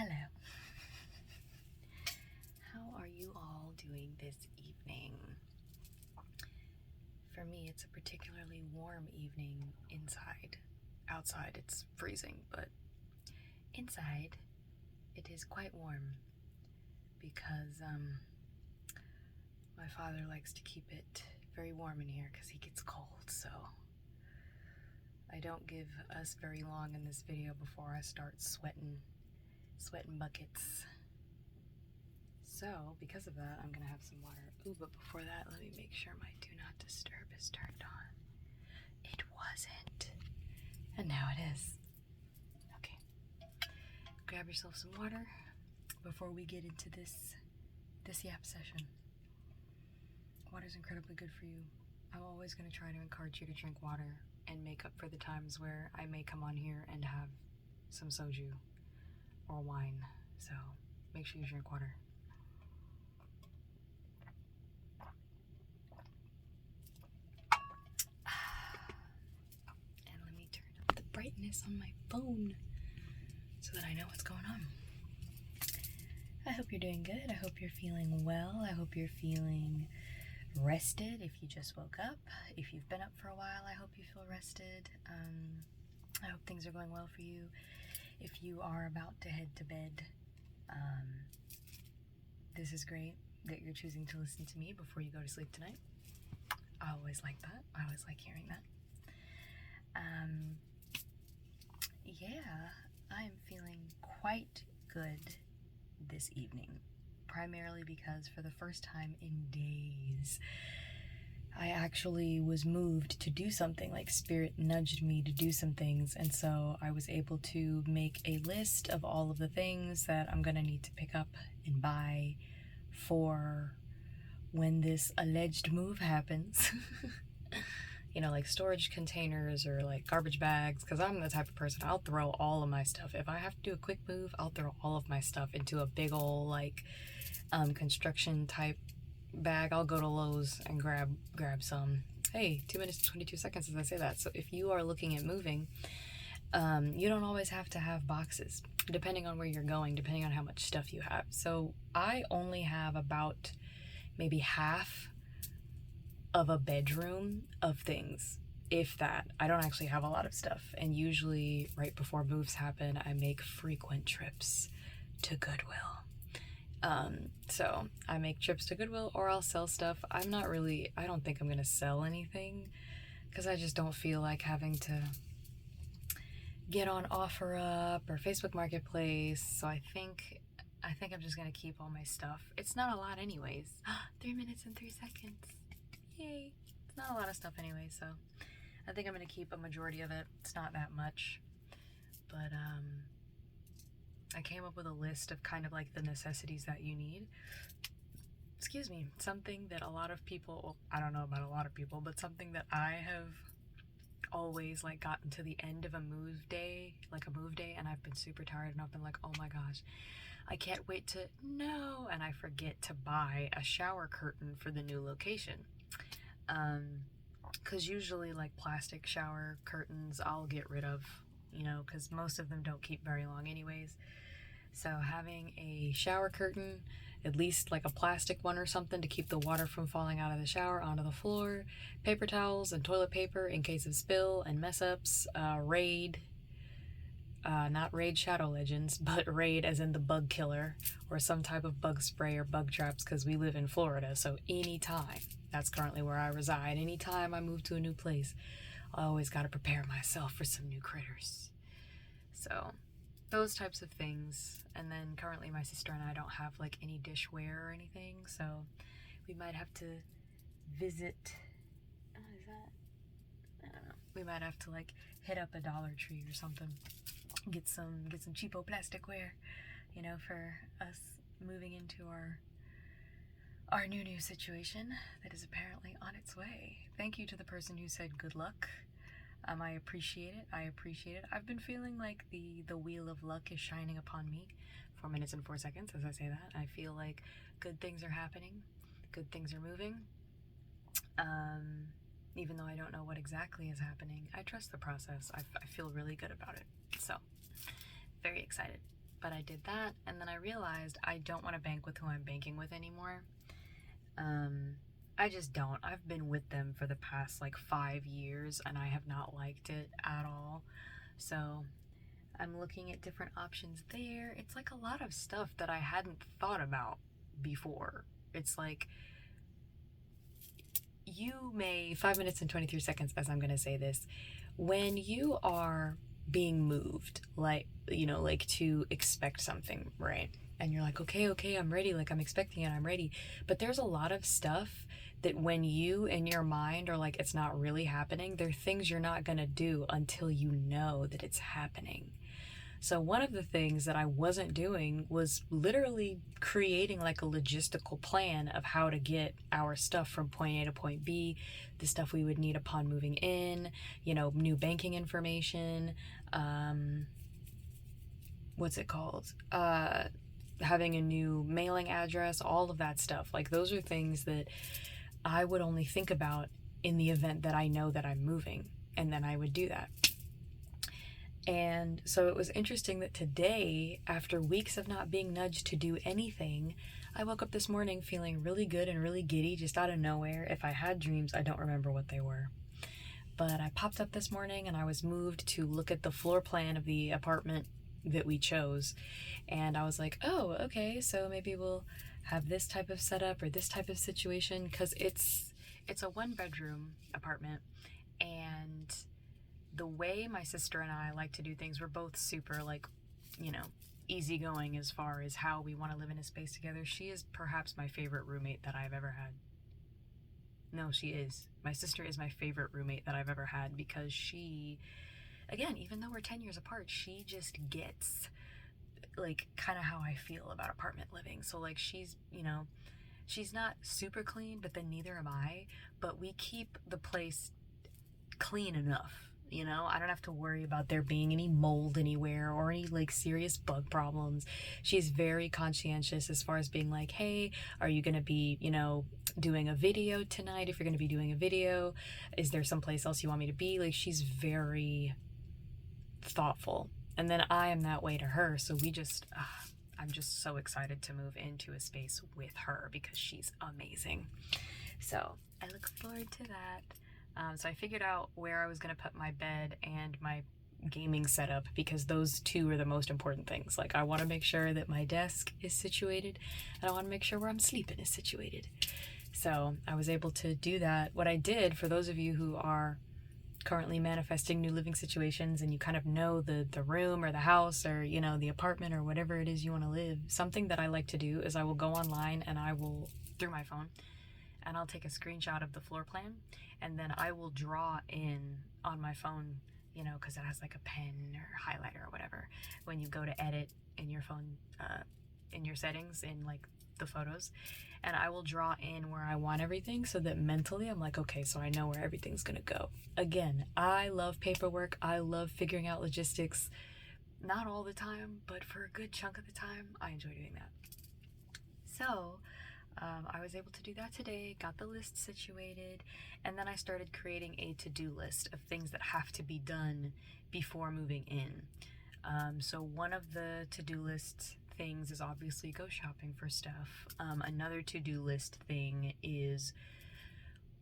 Hello. How are you all doing this evening? For me, it's a particularly warm evening inside. Outside, it's freezing, but inside, it is quite warm because my father likes to keep it very warm in here because he gets cold, so I don't give us very long in this video before I start sweating buckets. So, because of that, I'm gonna have some water. Ooh, but before that, let me make sure my do not disturb is turned on. It wasn't. And now it is. Okay. Grab yourself some water before we get into this yap session. Water's incredibly good for you. I'm always gonna try to encourage you to drink water and make up for the times where I may come on here and have some soju or wine. So, make sure you drink water. Brightness on my phone so that I know what's going on. I hope you're doing good. I hope you're feeling well. I hope you're feeling rested if you just woke up. If you've been up for a while, I hope you feel rested. I hope things are going well for you. If you are about to head to bed, this is great that you're choosing to listen to me before you go to sleep tonight. I always like that. I always like hearing that. Yeah, I am feeling quite good this evening, primarily because for the first time in days, I actually was moved to do something, like spirit nudged me to do some things, and so I was able to make a list of all of the things that I'm gonna need to pick up and buy for when this alleged move happens. You know, like storage containers or like garbage bags, because I'm the type of person, I'll throw all of my stuff. If I have to do a quick move, I'll throw all of my stuff into a big old like construction type bag. I'll go to Lowe's and grab some. Hey, 2 minutes and 22 seconds as I say that. So if you are looking at moving, you don't always have to have boxes, depending on where you're going, depending on how much stuff you have. So I only have about maybe half of a bedroom of things, if that. I don't actually have a lot of stuff, and usually right before moves happen, I make frequent trips to Goodwill. So I make trips to Goodwill, or I'll sell stuff. I don't think I'm gonna sell anything because I just don't feel like having to get on OfferUp or Facebook Marketplace. So I think I'm just gonna keep all my stuff. It's not a lot anyways. 3 minutes and 3 seconds. Yay. It's not a lot of stuff anyway, so I think I'm gonna keep a majority of it. It's not that much, but I came up with a list of kind of like the necessities that you need. Excuse me. Something that a lot of people, well, I don't know about a lot of people, but something that I have always like gotten to the end of a move day, and I've been super tired and I've been like, oh my gosh, I can't wait to know, and I forget to buy a shower curtain for the new location. Because usually like plastic shower curtains I'll get rid of, you know, because most of them don't keep very long anyways. So having a shower curtain, at least like a plastic one or something to keep the water from falling out of the shower onto the floor, paper towels and toilet paper in case of spill and mess ups, Raid, not Raid Shadow Legends, but Raid as in the bug killer, or some type of bug spray or bug traps, because we live in Florida, so anytime, that's currently where I reside, anytime I move to a new place, I always got to prepare myself for some new critters. So those types of things. And then currently my sister and I don't have like any dishware or anything, so we might have to visit, I don't know, we might have to like hit up a Dollar Tree or something, get some cheapo plasticware, you know, for us moving into our new situation that is apparently on its way. Thank you to the person who said good luck. I appreciate it. I've been feeling like the wheel of luck is shining upon me. 4 minutes and 4 seconds as I say that. I feel like good things are happening, good things are moving. Even though I don't know what exactly is happening, I trust the process. I feel really good about it. So, very excited. But I did that, and then I realized I don't want to bank with who I'm banking with anymore. I just don't. I've been with them for the past like 5 years, and I have not liked it at all. So I'm looking at different options there. It's like a lot of stuff that I hadn't thought about before. It's like, you may, 5 minutes and 23 seconds as I'm going to say this, when you are being moved, like, like to expect something, right? And you're like, okay, I'm ready. Like, I'm expecting it, I'm ready. But there's a lot of stuff that when you in your mind are like, it's not really happening, there are things you're not going to do until you know that it's happening. So one of the things that I wasn't doing was literally creating like a logistical plan of how to get our stuff from point A to point B, the stuff we would need upon moving in, new banking information, what's it called? Having a new mailing address, all of that stuff. Like, those are things that I would only think about in the event that I know that I'm moving, and then I would do that. And so it was interesting that today, after weeks of not being nudged to do anything, I woke up this morning feeling really good and really giddy, just out of nowhere. If I had dreams, I don't remember what they were. But I popped up this morning and I was moved to look at the floor plan of the apartment that we chose. And I was like, oh, okay, so maybe we'll have this type of setup or this type of situation, because it's a 1-bedroom apartment, and the way my sister and I like to do things, we're both super, like, easygoing as far as how we want to live in a space together. She is perhaps my favorite roommate that I've ever had. No, she is. My sister is my favorite roommate that I've ever had, because she, again, even though we're 10 years apart, she just gets, like, kind of how I feel about apartment living. So, like, she's not super clean, but then neither am I. But we keep the place clean enough. I don't have to worry about there being any mold anywhere or any like serious bug problems. She's very conscientious as far as being like, hey, are you going to be, doing a video tonight? If you're going to be doing a video, is there someplace else you want me to be? Like, she's very thoughtful. And then I am that way to her. So I'm just so excited to move into a space with her because she's amazing. So I look forward to that. So I figured out where I was going to put my bed and my gaming setup, because those two are the most important things. Like, I want to make sure that my desk is situated, and I want to make sure where I'm sleeping is situated. So I was able to do that. What I did, for those of you who are currently manifesting new living situations and you kind of know the room or the house or, the apartment or whatever it is you want to live, something that I like to do is I will go online and I will, through my phone, and I'll take a screenshot of the floor plan, and then I will draw in on my phone, because it has like a pen or highlighter or whatever. When you go to edit in your phone, in your settings, in like the photos, and I will draw in where I want everything, so that mentally I'm like, okay, so I know where everything's gonna go. Again, I love paperwork. I love figuring out logistics. Not all the time, but for a good chunk of the time, I enjoy doing that. So I was able to do that today, got the list situated, and then I started creating a to-do list of things that have to be done before moving in. So one of the to-do list things is obviously go shopping for stuff. Another to-do list thing is,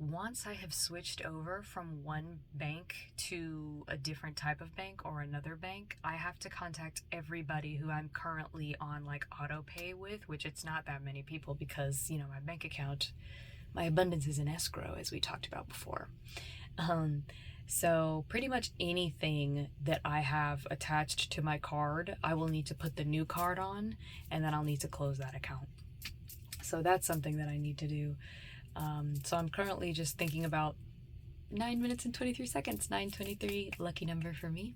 once I have switched over from one bank to a different type of bank or another bank, I have to contact everybody who I'm currently on like auto pay with, which it's not that many people, because my bank account, my abundance is in escrow, as we talked about before. So pretty much anything that I have attached to my card, I will need to put the new card on, and then I'll need to close that account. So that's something that I need to do. So I'm currently just thinking about 9 minutes and 23 seconds, 9:23, lucky number for me.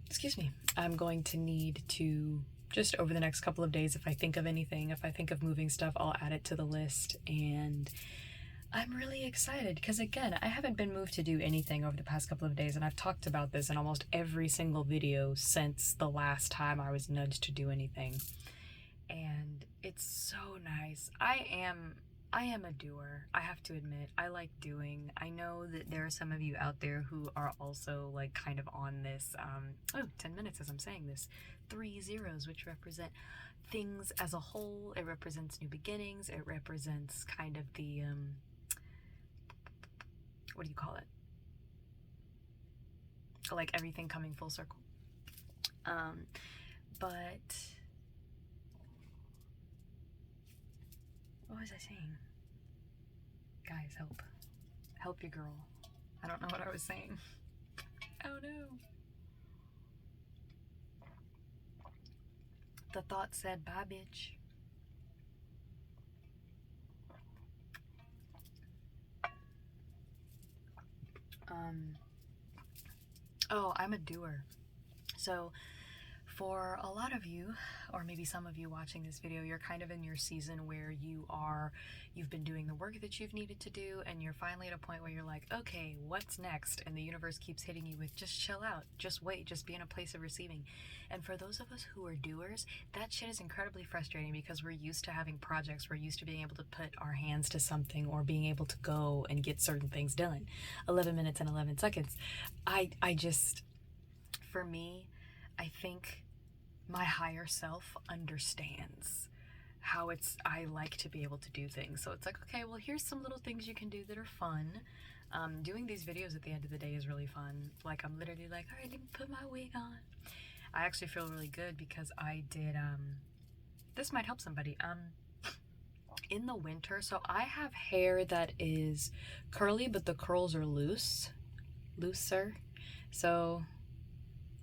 Excuse me. I'm going to need to, just over the next couple of days, if I think of anything, if I think of moving stuff, I'll add it to the list. And I'm really excited because, again, I haven't been moved to do anything over the past couple of days, and I've talked about this in almost every single video since the last time I was nudged to do anything. And it's so nice. I am I am a doer. I have to admit, I like doing. I know that there are some of you out there who are also like kind of on this, 10 minutes as I'm saying this, 3 zeros, which represent things as a whole. It represents new beginnings. It represents kind of the, what do you call it? Like everything coming full circle. But what was I saying? Guys, help. Help your girl. I don't know what I was saying. Oh no. The thought said, bye, bitch. Oh, I'm a doer. So for a lot of you, or maybe some of you watching this video, you're kind of in your season where you've been doing the work that you've needed to do, and you're finally at a point where you're like, okay, what's next? And the universe keeps hitting you with, just chill out, just wait, just be in a place of receiving. And for those of us who are doers, that shit is incredibly frustrating because we're used to having projects, we're used to being able to put our hands to something or being able to go and get certain things done. 11 minutes and 11 seconds. I just, for me, I think my higher self understands how I like to be able to do things. So it's like, okay, well, here's some little things you can do that are fun. Doing these videos at the end of the day is really fun. Like, I'm literally like, all right, let me put my wig on. I actually feel really good because I did, this might help somebody. In the winter, so I have hair that is curly, but the curls are looser. So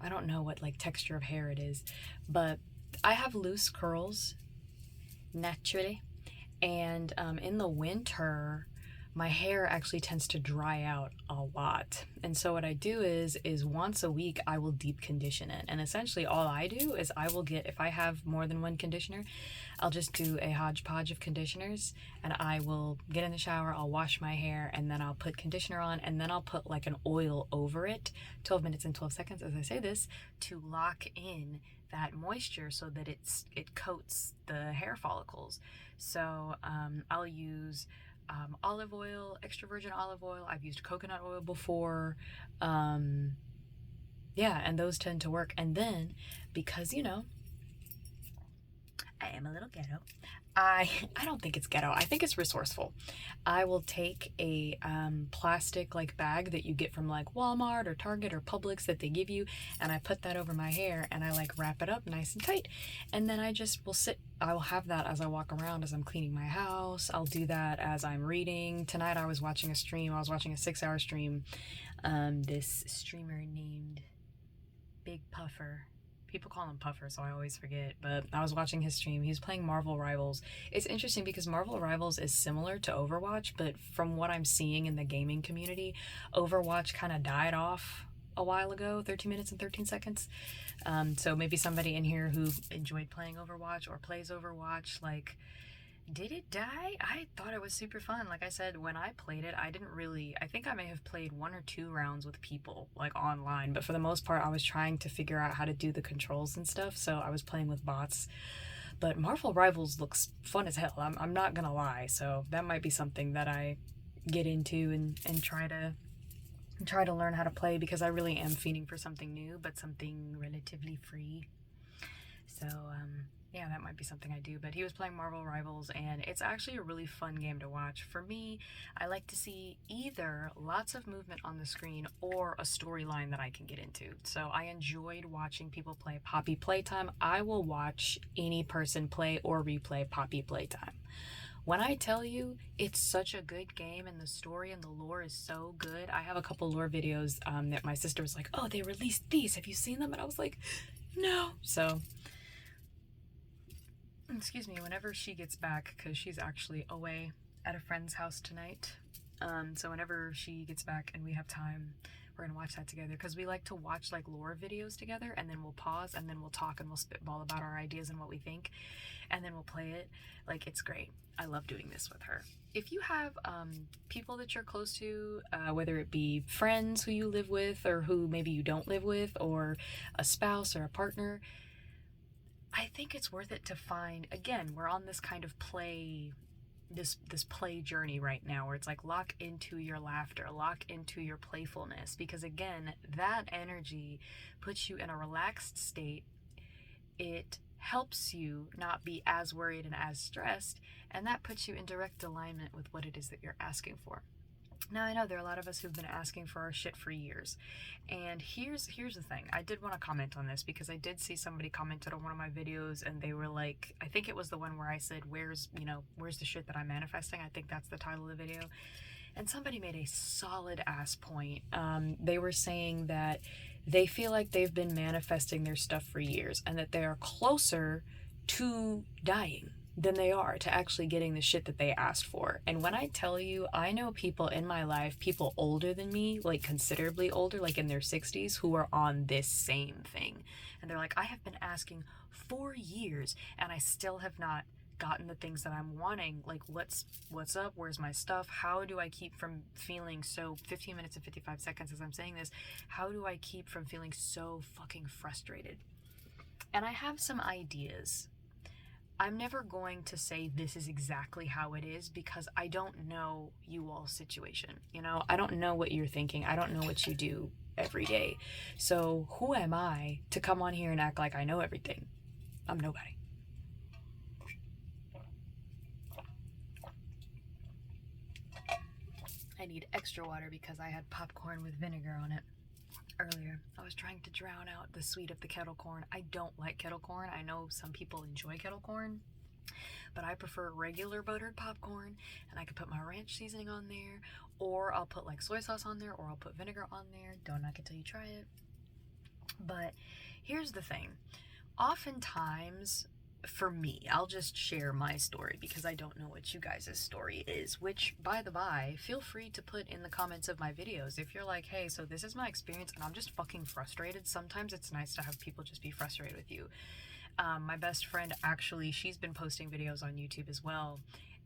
I don't know what like texture of hair it is, but I have loose curls naturally, and in the winter my hair actually tends to dry out a lot. And so what I do is once a week I will deep condition it. And essentially all I do is I will get, if I have more than one conditioner, I'll just do a hodgepodge of conditioners, and I will get in the shower, I'll wash my hair, and then I'll put conditioner on, and then I'll put like an oil over it, 12 minutes and 12 seconds as I say this, to lock in that moisture so that it coats the hair follicles. So I'll use olive oil, extra virgin olive oil. I've used coconut oil before. Yeah, and those tend to work. And then, because, you know, I am a little ghetto, I don't think it's ghetto. I think it's resourceful. I will take a plastic like bag that you get from like Walmart or Target or Publix that they give you, and I put that over my hair and I like wrap it up nice and tight, and then I just will I will have that as I walk around, as I'm cleaning my house. I'll do that as I'm reading. Tonight I was watching a stream. I was watching a 6-hour stream. This streamer named Big Puffer. People call him Puffer, so I always forget, but I was watching his stream. He was playing Marvel Rivals. It's interesting because Marvel Rivals is similar to Overwatch, but from what I'm seeing in the gaming community, Overwatch kind of died off a while ago, 13 minutes and 13 seconds. So maybe somebody in here who enjoyed playing Overwatch or plays Overwatch, like, did it die? I thought it was super fun. Like I said, when I played it, I think I may have played 1 or 2 rounds with people, like online, but for the most part, I was trying to figure out how to do the controls and stuff, so I was playing with bots. But Marvel Rivals looks fun as hell, I'm not gonna lie, so that might be something that I get into and try to learn how to play, because I really am fiending for something new, but something relatively free. So, yeah, that might be something I do. But he was playing Marvel Rivals, and it's actually a really fun game to watch. For me, I like to see either lots of movement on the screen or a storyline that I can get into. So I enjoyed watching people play Poppy Playtime. I will watch any person play or replay Poppy Playtime. When I tell you it's such a good game and the story and the lore is so good, I have a couple lore videos that my sister was like, oh, they released these. Have you seen them? And I was like, no. So excuse me, whenever she gets back, because she's actually away at a friend's house tonight, so whenever she gets back and we have time, we're gonna watch that together, because we like to watch like lore videos together, and then we'll pause and then we'll talk and we'll spitball about our ideas and what we think, and then we'll play it. Like, it's great. I love doing this with her. If you have people that you're close to, whether it be friends who you live with or who maybe you don't live with, or a spouse or a partner, I think it's worth it to find, again, we're on this kind of play this play journey right now, where it's like lock into your laughter, lock into your playfulness, because again, that energy puts you in a relaxed state. It helps you not be as worried and as stressed, and that puts you in direct alignment with what it is that you're asking for. Now, I know there are a lot of us who've been asking for our shit for years. And here's the thing. I did want to comment on this because I did see somebody commented on one of my videos, and they were like, I think it was the one where I said, where's the shit that I'm manifesting? I think that's the title of the video. And somebody made a solid ass point. They were saying that they feel like they've been manifesting their stuff for years, and that they are closer to dying than they are to actually getting the shit that they asked for. And when I tell you, I know people in my life, people older than me, like considerably older, like in their 60s, who are on this same thing. And they're like, I have been asking for years and I still have not gotten the things that I'm wanting. Like, what's up? Where's my stuff? How do I keep from feeling so, 15 minutes and 55 seconds as I'm saying this, how do I keep from feeling so fucking frustrated? And I have some ideas. I'm never going to say this is exactly how it is, because I don't know you all's situation. You know, I don't know what you're thinking. I don't know what you do every day. So who am I to come on here and act like I know everything? I'm nobody. I need extra water because I had popcorn with vinegar on it earlier. I was trying to drown out the sweet of the kettle corn. I don't like kettle corn. I know some people enjoy kettle corn, but I prefer regular buttered popcorn, and I could put my ranch seasoning on there, or I'll put like soy sauce on there, or I'll put vinegar on there. Don't knock it till you try it. But here's the thing. Oftentimes, for me, I'll just share my story because I don't know what you guys' story is, which, by the by, feel free to put in the comments of my videos. If you're like, hey, so this is my experience and I'm just fucking frustrated, sometimes it's nice to have people just be frustrated with you. My best friend, actually, she's been posting videos on YouTube as well,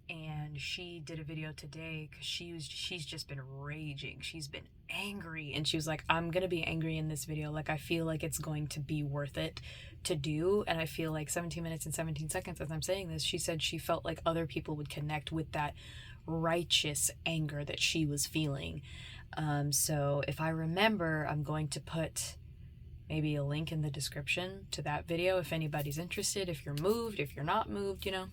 and she did a video today because she's just been raging. She's been angry, and she was like, I'm gonna be angry in this video. Like, I feel like it's going to be worth it to do. And I feel like 17 minutes and 17 seconds as I'm saying this, she said she felt like other people would connect with that righteous anger that she was feeling. So if I remember, I'm going to put maybe a link in the description to that video if anybody's interested, if you're moved, if you're not moved, you know.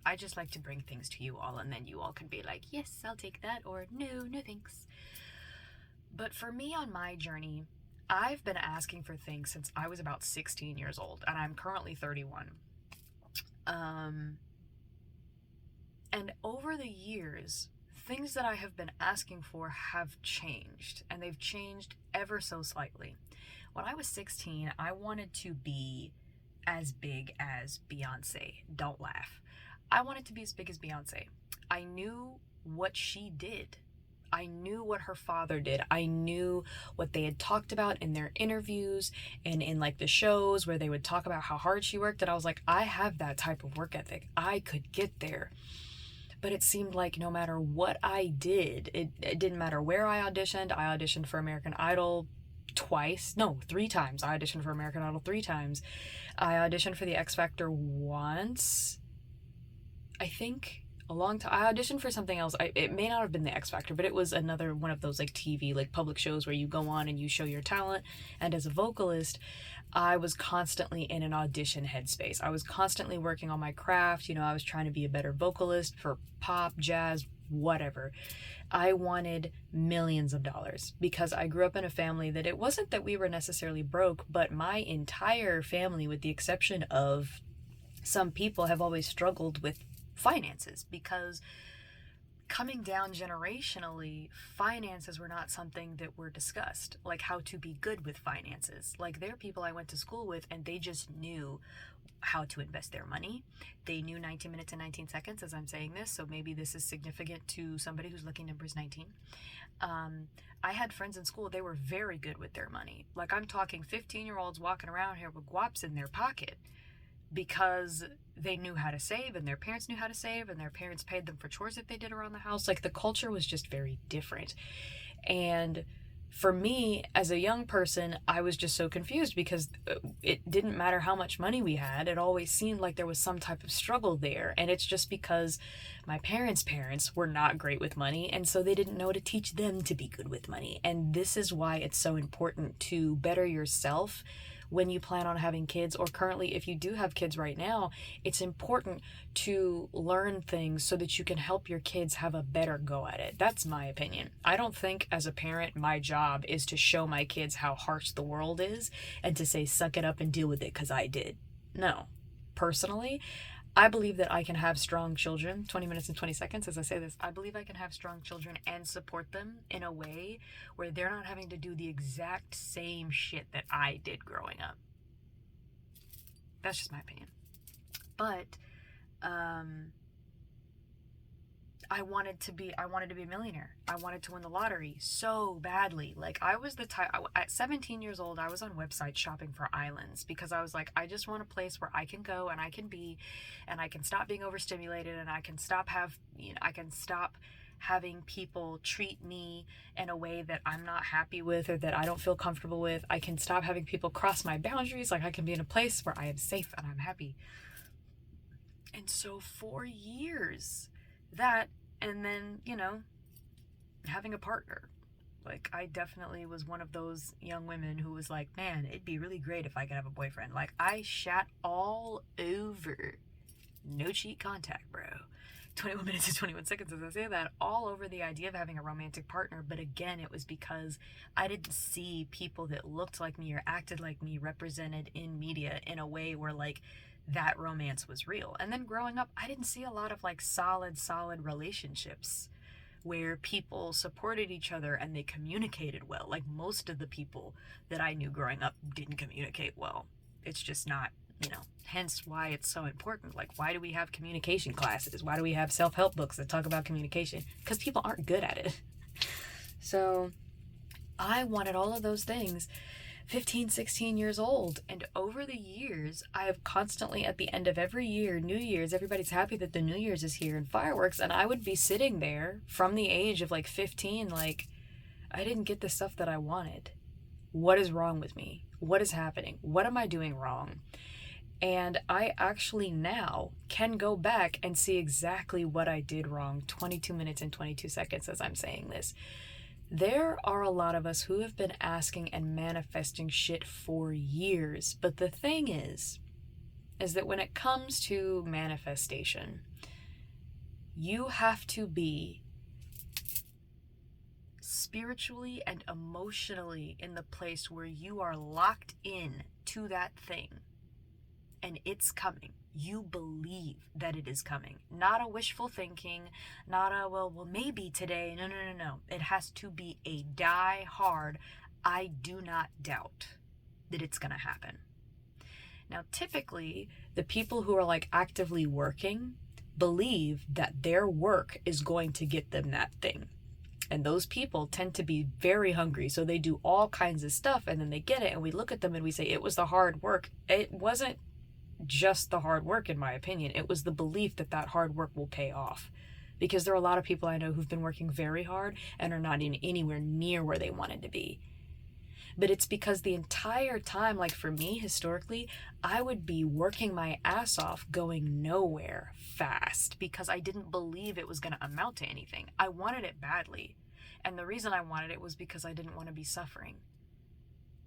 I just like to bring things to you all, and then you all can be like, yes, I'll take that, or no thanks. But for me on my journey, I've been asking for things since I was about 16 years old, and I'm currently 31. And over the years, things that I have been asking for have changed, and they've changed ever so slightly. When I was 16, I wanted to be as big as Beyonce. Don't laugh. I wanted to be as big as Beyonce. I knew what she did. I knew what her father did. I knew what they had talked about in their interviews and in like the shows where they would talk about how hard she worked. And I was like, I have that type of work ethic. I could get there. But it seemed like no matter what I did, it didn't matter where I auditioned. I auditioned for American Idol three times. I auditioned for American Idol 3 times. I auditioned for the X Factor once, I think. A long time. I auditioned for something else. It may not have been the X Factor, but it was another one of those like TV, like public shows where you go on and you show your talent. And as a vocalist, I was constantly in an audition headspace. I was constantly working on my craft. You know, I was trying to be a better vocalist for pop, jazz, whatever. I wanted millions of dollars because I grew up in a family that it wasn't that we were necessarily broke, but my entire family, with the exception of some people, have always struggled with finances, because coming down generationally, finances were not something that were discussed, like how to be good with finances. Like, there are people I went to school with and they just knew how to invest their money. They knew 19 minutes and 19 seconds as I'm saying this, so maybe this is significant to somebody who's lucky number is 19. I had friends in school, they were very good with their money. Like, I'm talking 15-year-olds walking around here with guaps in their pocket because they knew how to save, and their parents knew how to save, and their parents paid them for chores that they did around the house. Like, the culture was just very different. And For me, as a young person, I was just so confused because it didn't matter how much money we had. It always seemed like there was some type of struggle there. And it's just because my parents were not great with money. And so they didn't know to teach them to be good with money. And this is why it's so important to better yourself when you plan on having kids, or currently if you do have kids right now. It's important to learn things so that you can help your kids have a better go at it. That's my opinion. I don't think as a parent my job is to show my kids how harsh the world is and to say suck it up and deal with it because I did. No. Personally, I believe that I can have strong children. 20 minutes and 20 seconds as I say this. I believe I can have strong children and support them in a way where they're not having to do the exact same shit that I did growing up. That's just my opinion. But I wanted to be a millionaire. I wanted to win the lottery so badly. Like, I was the type, at 17 years old, I was on websites shopping for islands because I was like, I just want a place where I can go and I can be, and I can stop being overstimulated, and I can stop having people treat me in a way that I'm not happy with or that I don't feel comfortable with. I can stop having people cross my boundaries. Like, I can be in a place where I am safe and I'm happy. And so for years, that, and then, having a partner. Like, I definitely was one of those young women who was like, man, it'd be really great if I could have a boyfriend. Like, I shat all over. No cheat contact, bro. 21 minutes and 21 seconds as I say that, all over the idea of having a romantic partner. But again, it was because I didn't see people that looked like me or acted like me represented in media in a way where, like, that romance was real. And then growing up, I didn't see a lot of like solid relationships where people supported each other and they communicated well. Like, most of the people that I knew growing up didn't communicate well. It's just not, hence why it's so important. Like, why do we have communication classes? Why do we have self-help books that talk about communication? Because people aren't good at it. So I wanted all of those things 15, 16 years old. And over the years, I have constantly, at the end of every year, New Year's, everybody's happy that the New Year's is here and fireworks. And I would be sitting there from the age of like 15, like, I didn't get the stuff that I wanted. What is wrong with me? What is happening? What am I doing wrong? And I actually now can go back and see exactly what I did wrong 22 minutes and 22 seconds as I'm saying this. There are a lot of us who have been asking and manifesting shit for years. But the thing is that when it comes to manifestation, you have to be spiritually and emotionally in the place where you are locked in to that thing and it's coming. You believe that it is coming. Not a wishful thinking, not a, well, maybe today. No. It has to be a die hard, I do not doubt that it's going to happen. Now, typically, the people who are like actively working believe that their work is going to get them that thing. And those people tend to be very hungry. So they do all kinds of stuff and then they get it. And we look at them and we say, it was the hard work. It wasn't just the hard work, in my opinion. It was the belief that that hard work will pay off. Because there are a lot of people I know who've been working very hard and are not in anywhere near where they wanted to be. But it's because the entire time, like for me, historically, I would be working my ass off going nowhere fast because I didn't believe it was going to amount to anything. I wanted it badly. And the reason I wanted it was because I didn't want to be suffering.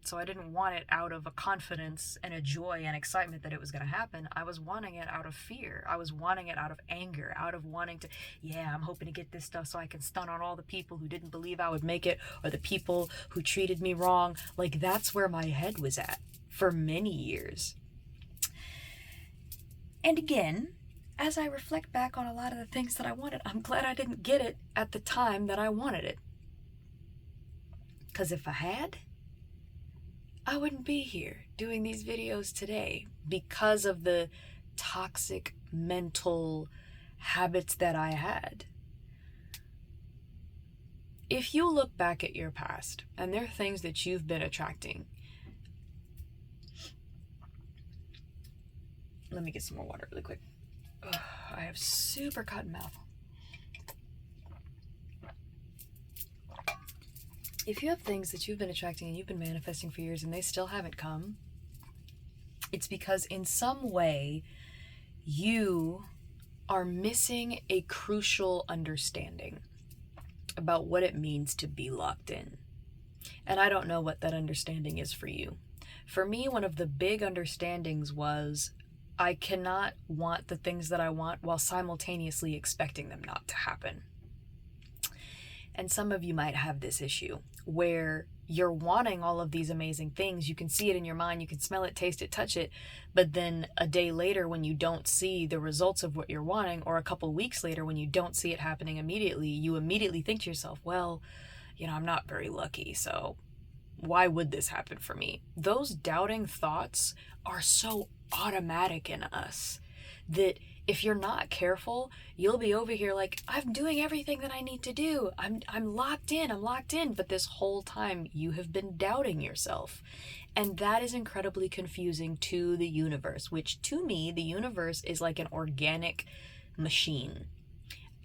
So I didn't want it out of a confidence and a joy and excitement that it was going to happen. I was wanting it out of fear. I was wanting it out of anger, out of wanting to, I'm hoping to get this stuff so I can stun on all the people who didn't believe I would make it, or the people who treated me wrong. Like, that's where my head was at for many years. And again, as I reflect back on a lot of the things that I wanted, I'm glad I didn't get it at the time that I wanted it. Because if I had, I wouldn't be here doing these videos today because of the toxic mental habits that I had. If you look back at your past and there are things that you've been attracting, let me get some more water really quick. Ugh, I have super cotton mouth. if you have things that you've been attracting and you've been manifesting for years and they still haven't come, it's because in some way you are missing a crucial understanding about what it means to be locked in. And I don't know what that understanding is for you. For me, one of the big understandings was I cannot want the things that I want while simultaneously expecting them not to happen. And some of you might have this issue where you're wanting all of these amazing things. You can see it in your mind, you can smell it, taste it, touch it. But then a day later, when you don't see the results of what you're wanting, or a couple weeks later, when you don't see it happening immediately, you immediately think to yourself, well, I'm not very lucky, so why would this happen for me? Those doubting thoughts are so automatic in us that if you're not careful, you'll be over here like, I'm doing everything that I need to do. I'm locked in. But this whole time you have been doubting yourself. And that is incredibly confusing to the universe, which to me, the universe is like an organic machine.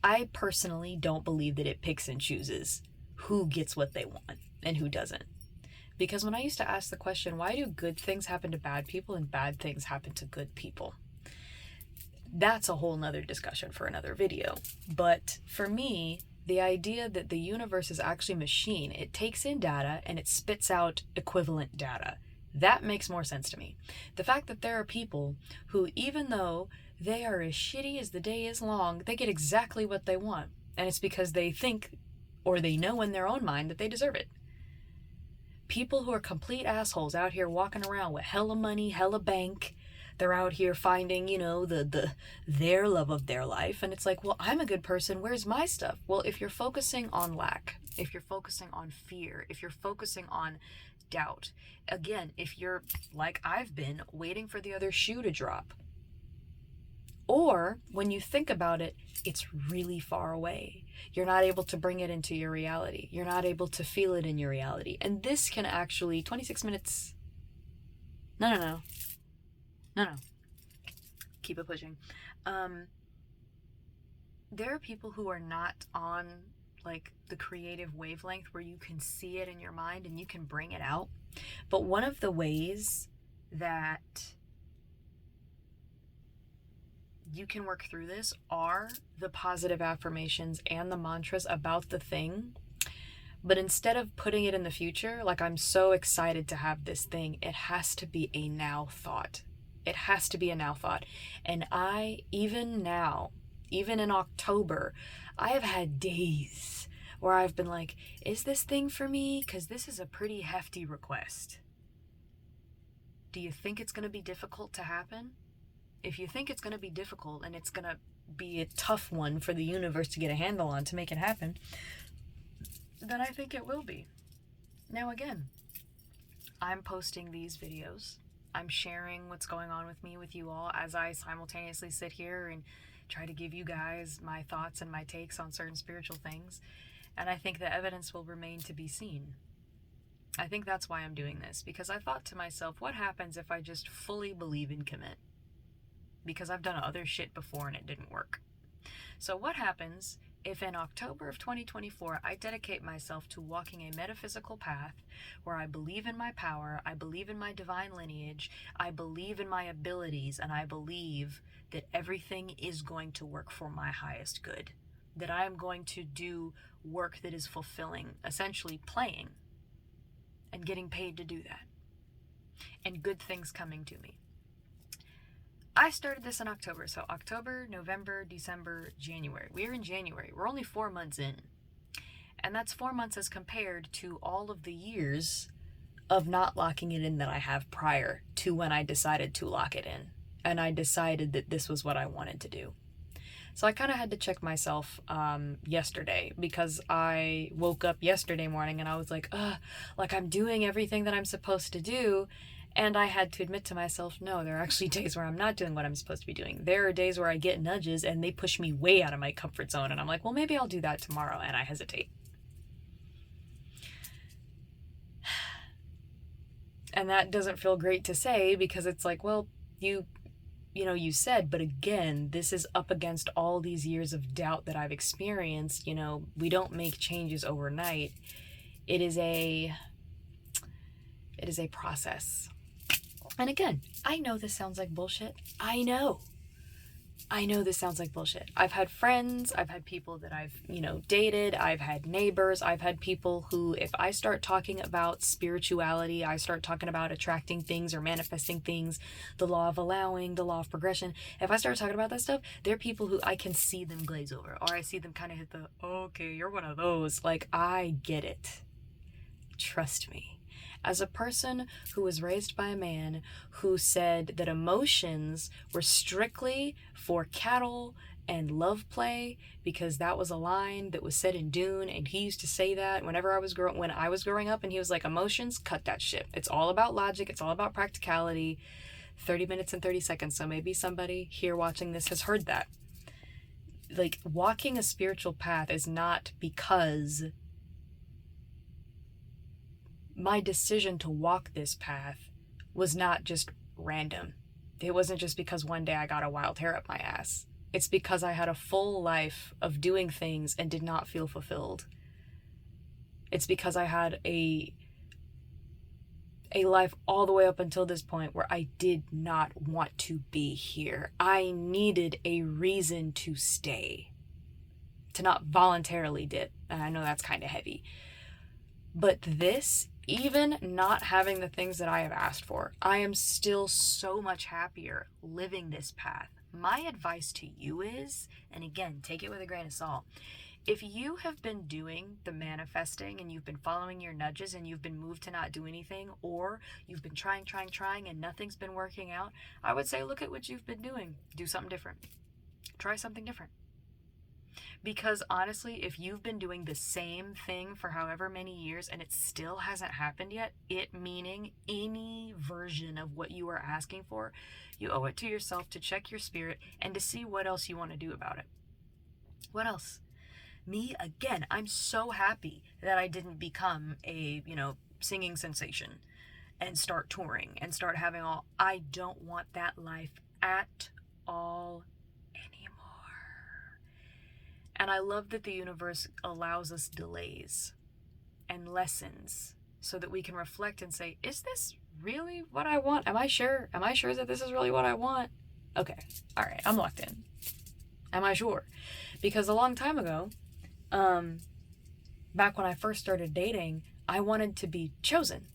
I personally don't believe that it picks and chooses who gets what they want and who doesn't. Because when I used to ask the question, why do good things happen to bad people and bad things happen to good people? That's a whole nother discussion for another video. But for me, the idea that the universe is actually a machine, it takes in data and it spits out equivalent data. That makes more sense to me. The fact that there are people who, even though they are as shitty as the day is long, they get exactly what they want. And it's because they think, or they know in their own mind, that they deserve it. People who are complete assholes out here walking around with hella money, hella bank. They're out here finding, their love of their life. And it's like, well, I'm a good person. Where's my stuff? Well, if you're focusing on lack, if you're focusing on fear, if you're focusing on doubt, again, if you're, like I've been, waiting for the other shoe to drop, or when you think about it, it's really far away. You're not able to bring it into your reality. You're not able to feel it in your reality. And this can actually, 26 minutes, no. Keep it pushing. There are people who are not on like the creative wavelength where you can see it in your mind and you can bring it out. But one of the ways that you can work through this are the positive affirmations and the mantras about the thing. But instead of putting it in the future, like I'm so excited to have this thing, it has to be a now thought. It has to be a now thought. And even now, even in October, I have had days where I've been like, is this thing for me? Because this is a pretty hefty request. Do you think it's going to be difficult to happen? If you think it's going to be difficult and it's going to be a tough one for the universe to get a handle on to make it happen, then I think it will be. Now again, I'm posting these videos. I'm sharing what's going on with me with you all as I simultaneously sit here and try to give you guys my thoughts and my takes on certain spiritual things. And I think the evidence will remain to be seen. I think that's why I'm doing this, because I thought to myself, what happens if I just fully believe and commit? Because I've done other shit before and it didn't work. So what happens if in October of 2024, I dedicate myself to walking a metaphysical path where I believe in my power, I believe in my divine lineage, I believe in my abilities, and I believe that everything is going to work for my highest good, that I am going to do work that is fulfilling, essentially playing and getting paid to do that, and good things coming to me. I started this in October, so October, November, December, January. We're in January. We're only 4 months in. And that's 4 months as compared to all of the years of not locking it in that I have prior to when I decided to lock it in. And I decided that this was what I wanted to do. So I kind of had to check myself yesterday, because I woke up yesterday morning and I was like, like I'm doing everything that I'm supposed to do. And I had to admit to myself, no, there are actually days where I'm not doing what I'm supposed to be doing. There are days where I get nudges and they push me way out of my comfort zone. And I'm like, well, maybe I'll do that tomorrow. And I hesitate. And that doesn't feel great to say, because it's like, well, you said, but again, this is up against all these years of doubt that I've experienced. We don't make changes overnight. It is a process. And again, I know this sounds like bullshit. I know this sounds like bullshit. I've had friends, I've had people that I've, dated, I've had neighbors, I've had people who, if I start talking about spirituality, I start talking about attracting things or manifesting things, the law of allowing, the law of progression, if I start talking about that stuff, they're people who I can see them glaze over, or I see them kind of hit the, okay, you're one of those. Like, I get it. Trust me. As a person who was raised by a man who said that emotions were strictly for cattle and love play, because that was a line that was said in Dune, and he used to say that when I was growing up, and he was like, emotions, cut that shit. It's all about logic, it's all about practicality. 30 minutes and 30 seconds, so maybe somebody here watching this has heard that. Like, walking a spiritual path is not because my decision to walk this path was not just random. It wasn't just because one day I got a wild hair up my ass. It's because I had a full life of doing things and did not feel fulfilled. It's because I had a life all the way up until this point where I did not want to be here. I needed a reason to stay, to not voluntarily dip. And I know that's kind of heavy. But this, even not having the things that I have asked for, I am still so much happier living this path. My advice to you is, and again, take it with a grain of salt, if you have been doing the manifesting and you've been following your nudges and you've been moved to not do anything, or you've been trying and nothing's been working out, I would say look at what you've been doing. Do something different. Try something different. Because honestly, if you've been doing the same thing for however many years and it still hasn't happened yet, it meaning any version of what you are asking for, you owe it to yourself to check your spirit and to see what else you want to do about it. What else? Me, again, I'm so happy that I didn't become a, singing sensation and start touring and start having all. I don't want that life at all anymore. And I love that the universe allows us delays and lessons so that we can reflect and say, is this really what I want? Am I sure? Am I sure that this is really what I want? Okay. All right. I'm locked in. Am I sure? Because a long time ago, back when I first started dating, I wanted to be chosen.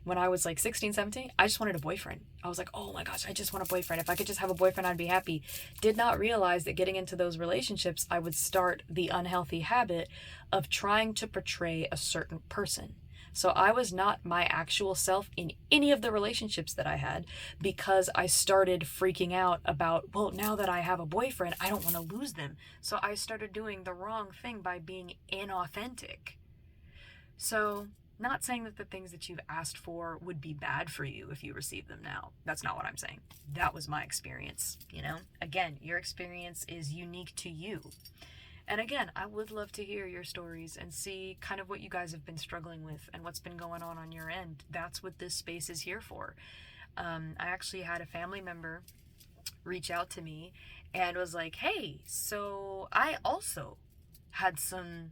When I was like 16, 17, I just wanted a boyfriend. I was like, oh my gosh, I just want a boyfriend. If I could just have a boyfriend, I'd be happy. Did not realize that getting into those relationships, I would start the unhealthy habit of trying to portray a certain person. So I was not my actual self in any of the relationships that I had, because I started freaking out about, well, now that I have a boyfriend, I don't want to lose them. So I started doing the wrong thing by being inauthentic. So, not saying that the things that you've asked for would be bad for you if you receive them now. That's not what I'm saying. That was my experience, Again, your experience is unique to you. And again, I would love to hear your stories and see kind of what you guys have been struggling with and what's been going on your end. That's what this space is here for. I actually had a family member reach out to me and was like, hey, so I also had some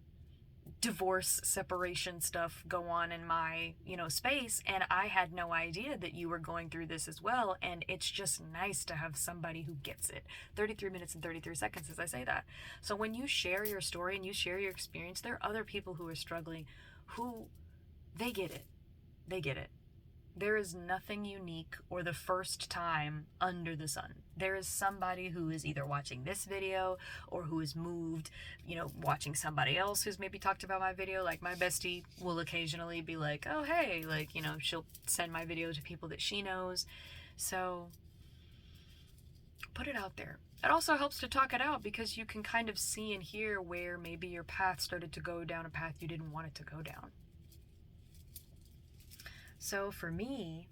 divorce, separation stuff go on in my, space, and I had no idea that you were going through this as well, and it's just nice to have somebody who gets it. 33 minutes and 33 seconds as I say that. So when you share your story and you share your experience, there are other people who are struggling who, they get it. They get it. There is nothing unique or the first time under the sun. There is somebody who is either watching this video or who is moved, watching somebody else who's maybe talked about my video. Like my bestie will occasionally be like, oh, hey, she'll send my video to people that she knows. So put it out there. It also helps to talk it out because you can kind of see and hear where maybe your path started to go down a path you didn't want it to go down. So for me,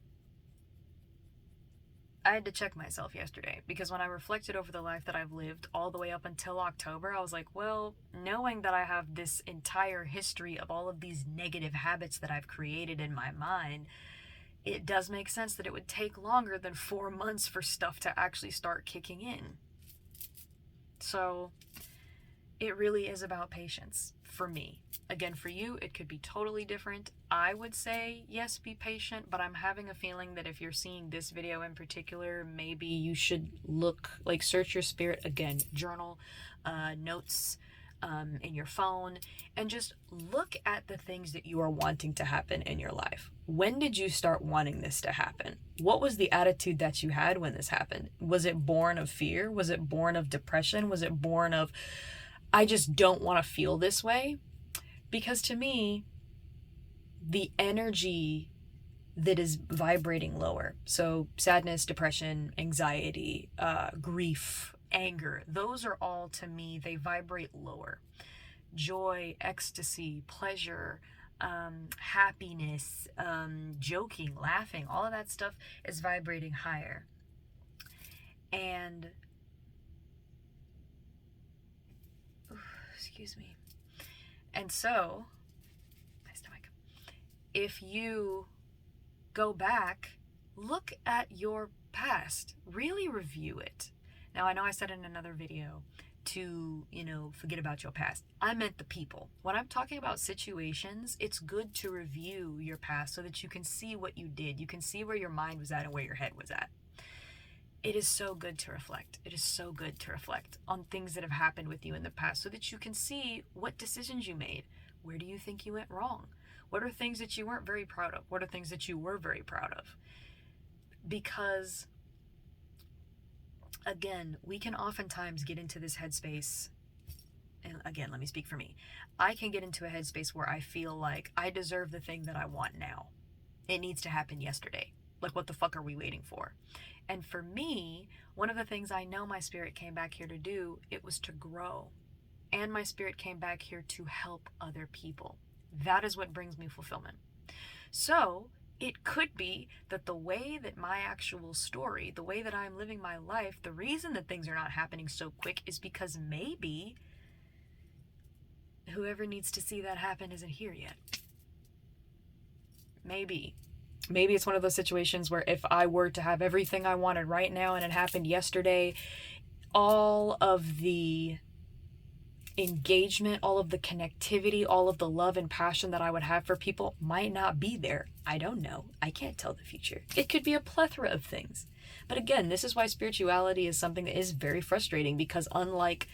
I had to check myself yesterday, because when I reflected over the life that I've lived all the way up until October, I was like, well, knowing that I have this entire history of all of these negative habits that I've created in my mind, it does make sense that it would take longer than 4 months for stuff to actually start kicking in. So it really is about patience. for me. Again, for you, it could be totally different. I would say, yes, be patient, but I'm having a feeling that if you're seeing this video in particular, maybe you should search your spirit again, journal, notes, in your phone, and just look at the things that you are wanting to happen in your life. When did you start wanting this to happen? What was the attitude that you had when this happened? Was it born of fear? Was it born of depression? Was it born of, I just don't want to feel this way? Because to me, the energy that is vibrating lower, so sadness, depression, anxiety, grief, anger, those are all, to me, they vibrate lower. Joy, ecstasy, pleasure, happiness, joking, laughing, all of that stuff is vibrating higher. And excuse me. And so, my stomach, if you go back, look at your past, really review it. Now, I know I said in another video to, forget about your past. I meant the people. When I'm talking about situations, it's good to review your past so that you can see what you did. You can see where your mind was at and where your head was at. It is so good to reflect. It is so good to reflect on things that have happened with you in the past so that you can see what decisions you made. Where do you think you went wrong? What are things that you weren't very proud of? What are things that you were very proud of? Because, again, we can oftentimes get into this headspace. And again, let me speak for me. I can get into a headspace where I feel like I deserve the thing that I want now. It needs to happen yesterday. Like, what the fuck are we waiting for? And for me, one of the things I know my spirit came back here to do, it was to grow. And my spirit came back here to help other people. That is what brings me fulfillment. So it could be that the way that my actual story, the way that I'm living my life, the reason that things are not happening so quick is because maybe whoever needs to see that happen isn't here yet. Maybe it's one of those situations where if I were to have everything I wanted right now and it happened yesterday, all of the engagement, all of the connectivity, all of the love and passion that I would have for people might not be there. I don't know. I can't tell the future. It could be a plethora of things. But again, this is why spirituality is something that is very frustrating, because unlike,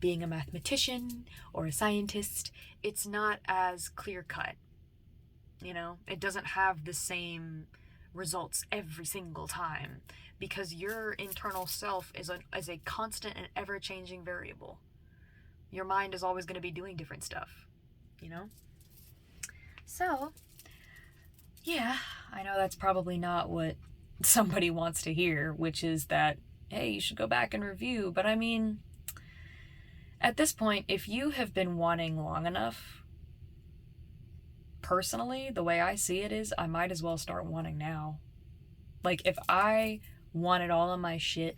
being a mathematician or a scientist, it's not as clear cut. It doesn't have the same results every single time, because your internal self is a constant and ever-changing variable. Your mind is always going to be doing different stuff, So, yeah, I know that's probably not what somebody wants to hear, which is that, hey, you should go back and review. But I mean, at this point, if you have been wanting long enough, personally, the way I see it is, I might as well start wanting now. Like, if I wanted all of my shit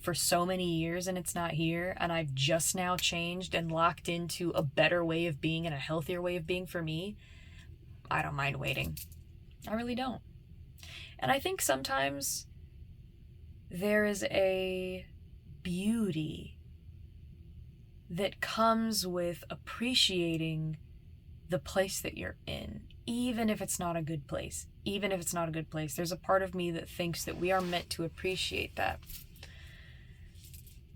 for so many years and it's not here, and I've just now changed and locked into a better way of being and a healthier way of being for me, I don't mind waiting. I really don't. And I think sometimes there is a beauty that comes with appreciating the place that you're in, even if it's not a good place. There's a part of me that thinks that we are meant to appreciate that.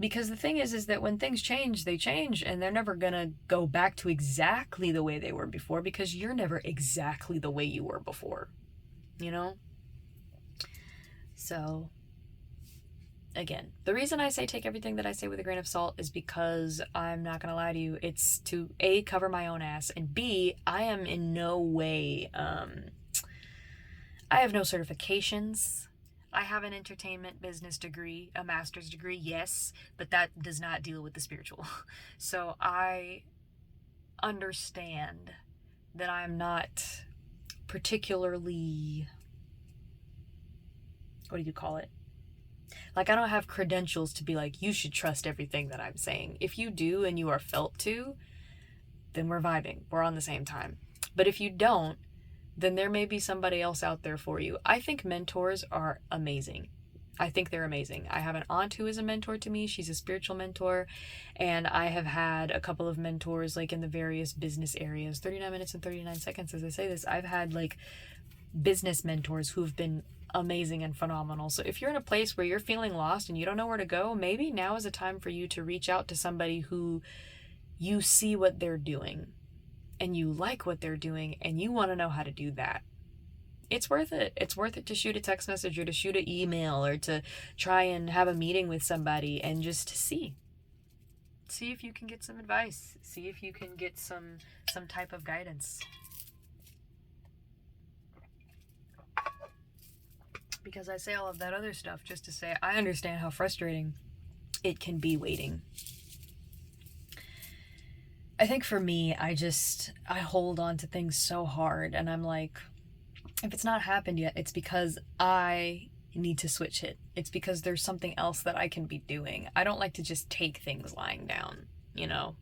Because the thing is that when things change, they change, and they're never gonna go back to exactly the way they were before, because you're never exactly the way you were before, So, again, the reason I say take everything that I say with a grain of salt is because I'm not gonna lie to you, it's to A, cover my own ass, and B, I am in no way, I have no certifications. I have an entertainment business degree, a master's degree, yes, but that does not deal with the spiritual. So I understand that I'm not particularly, what do you call it? Like, I don't have credentials to be like, you should trust everything that I'm saying. If you do and you are felt to, then we're vibing. We're on the same time. But if you don't, then there may be somebody else out there for you. I think mentors are amazing. I think they're amazing. I have an aunt who is a mentor to me. She's a spiritual mentor. And I have had a couple of mentors like in the various business areas. 39 minutes and 39 seconds as I say this. I've had like business mentors who've been amazing and phenomenal. So if you're in a place where you're feeling lost and you don't know where to go, maybe now is a time for you to reach out to somebody who you see what they're doing and you like what they're doing and you want to know how to do that. It's worth it. It's worth it to shoot a text message or to shoot an email or to try and have a meeting with somebody and just see if you can get some advice. See if you can get some type of guidance. Because I say all of that other stuff just to say I understand how frustrating it can be waiting. I think for me, I hold on to things so hard, and I'm like, if it's not happened yet, it's because I need to switch it. It's because there's something else that I can be doing. I don't like to just take things lying down, you know?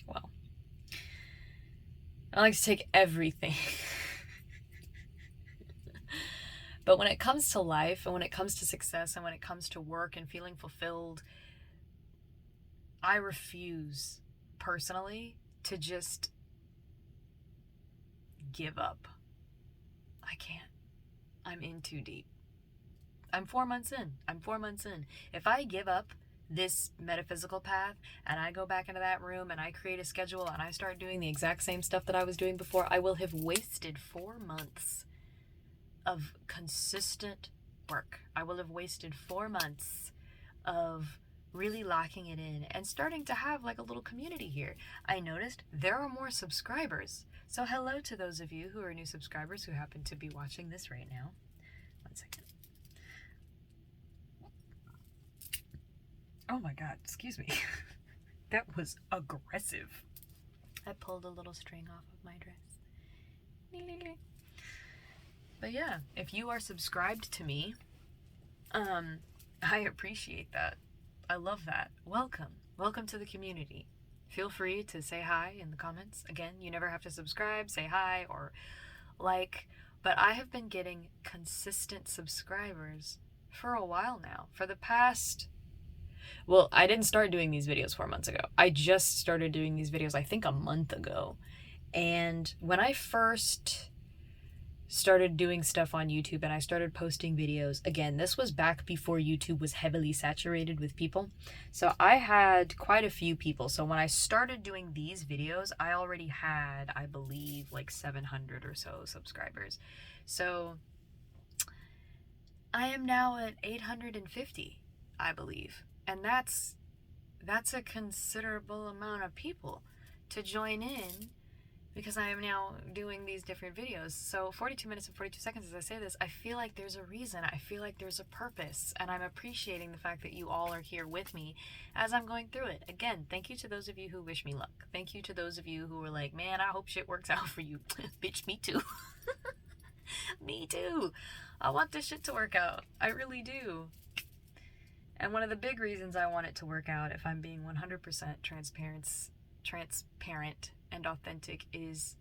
Well, I like to take everything. But when it comes to life and when it comes to success and when it comes to work and feeling fulfilled, I refuse personally to just give up. I can't. I'm in too deep. I'm 4 months in. If I give up this metaphysical path and I go back into that room and I create a schedule and I start doing the exact same stuff that I was doing before, I will have wasted 4 months of consistent work. I will have wasted 4 months of really locking it in and starting to have like a little community here. I noticed there are more subscribers. So hello to those of you who are new subscribers who happen to be watching this right now. 1 second. Oh my God, excuse me. That was aggressive. I pulled a little string off of my dress. But yeah, if you are subscribed to me, I appreciate that. I love that. Welcome to the community. Feel free to say hi in the comments. Again, you never have to subscribe, say hi, or like, but I have been getting consistent subscribers for a while now. For the past, well, I didn't start doing these videos 4 months ago. I just started doing these videos, I think, a month ago. And when I first started doing stuff on YouTube and I started posting videos, again, this was back before YouTube was heavily saturated with people. So I had quite a few people. So when I started doing these videos, I already had, I believe, like 700 or so subscribers. So I am now at 850, I believe. And that's a considerable amount of people to join in, because I am now doing these different videos. So 42 minutes and 42 seconds as I say this, I feel like there's a reason. I feel like there's a purpose. And I'm appreciating the fact that you all are here with me as I'm going through it. Again, thank you to those of you who wish me luck. Thank you to those of you who are like, man, I hope shit works out for you. Bitch, me too. Me too. I want this shit to work out. I really do. And one of the big reasons I want it to work out, if I'm being 100% transparent and authentic, is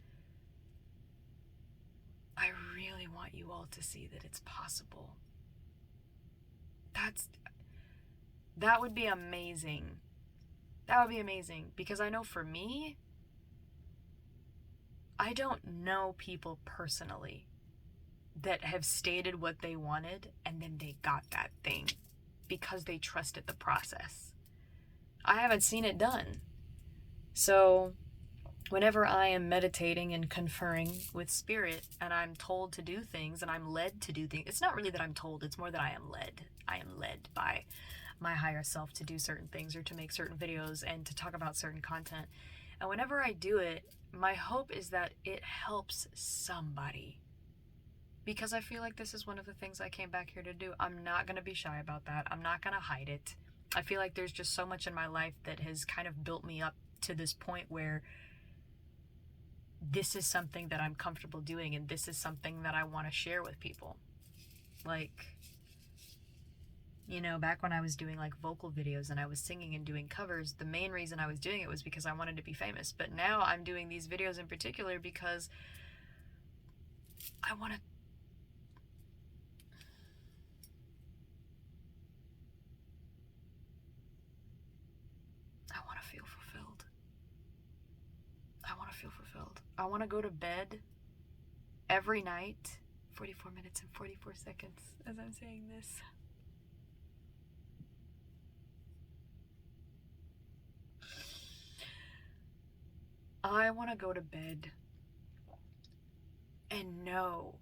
I really want you all to see that it's possible. That would be amazing. That would be amazing, because I know for me, I don't know people personally that have stated what they wanted and then they got that thing because they trusted the process. I haven't seen it done. So whenever I am meditating and conferring with spirit and I'm told to do things and I'm led to do things, it's not really that I'm told, it's more that I am led. I am led by my higher self to do certain things or to make certain videos and to talk about certain content. And whenever I do it, my hope is that it helps somebody. Because I feel like this is one of the things I came back here to do. I'm not going to be shy about that. I'm not going to hide it. I feel like there's just so much in my life that has kind of built me up to this point where this is something that I'm comfortable doing and this is something that I want to share with people. Like, you know, back when I was doing like vocal videos and I was singing and doing covers, the main reason I was doing it was because I wanted to be famous. But now I'm doing these videos in particular because I want to I want to go to bed every night. 44 minutes and 44 seconds as I'm saying this. I want to go to bed and know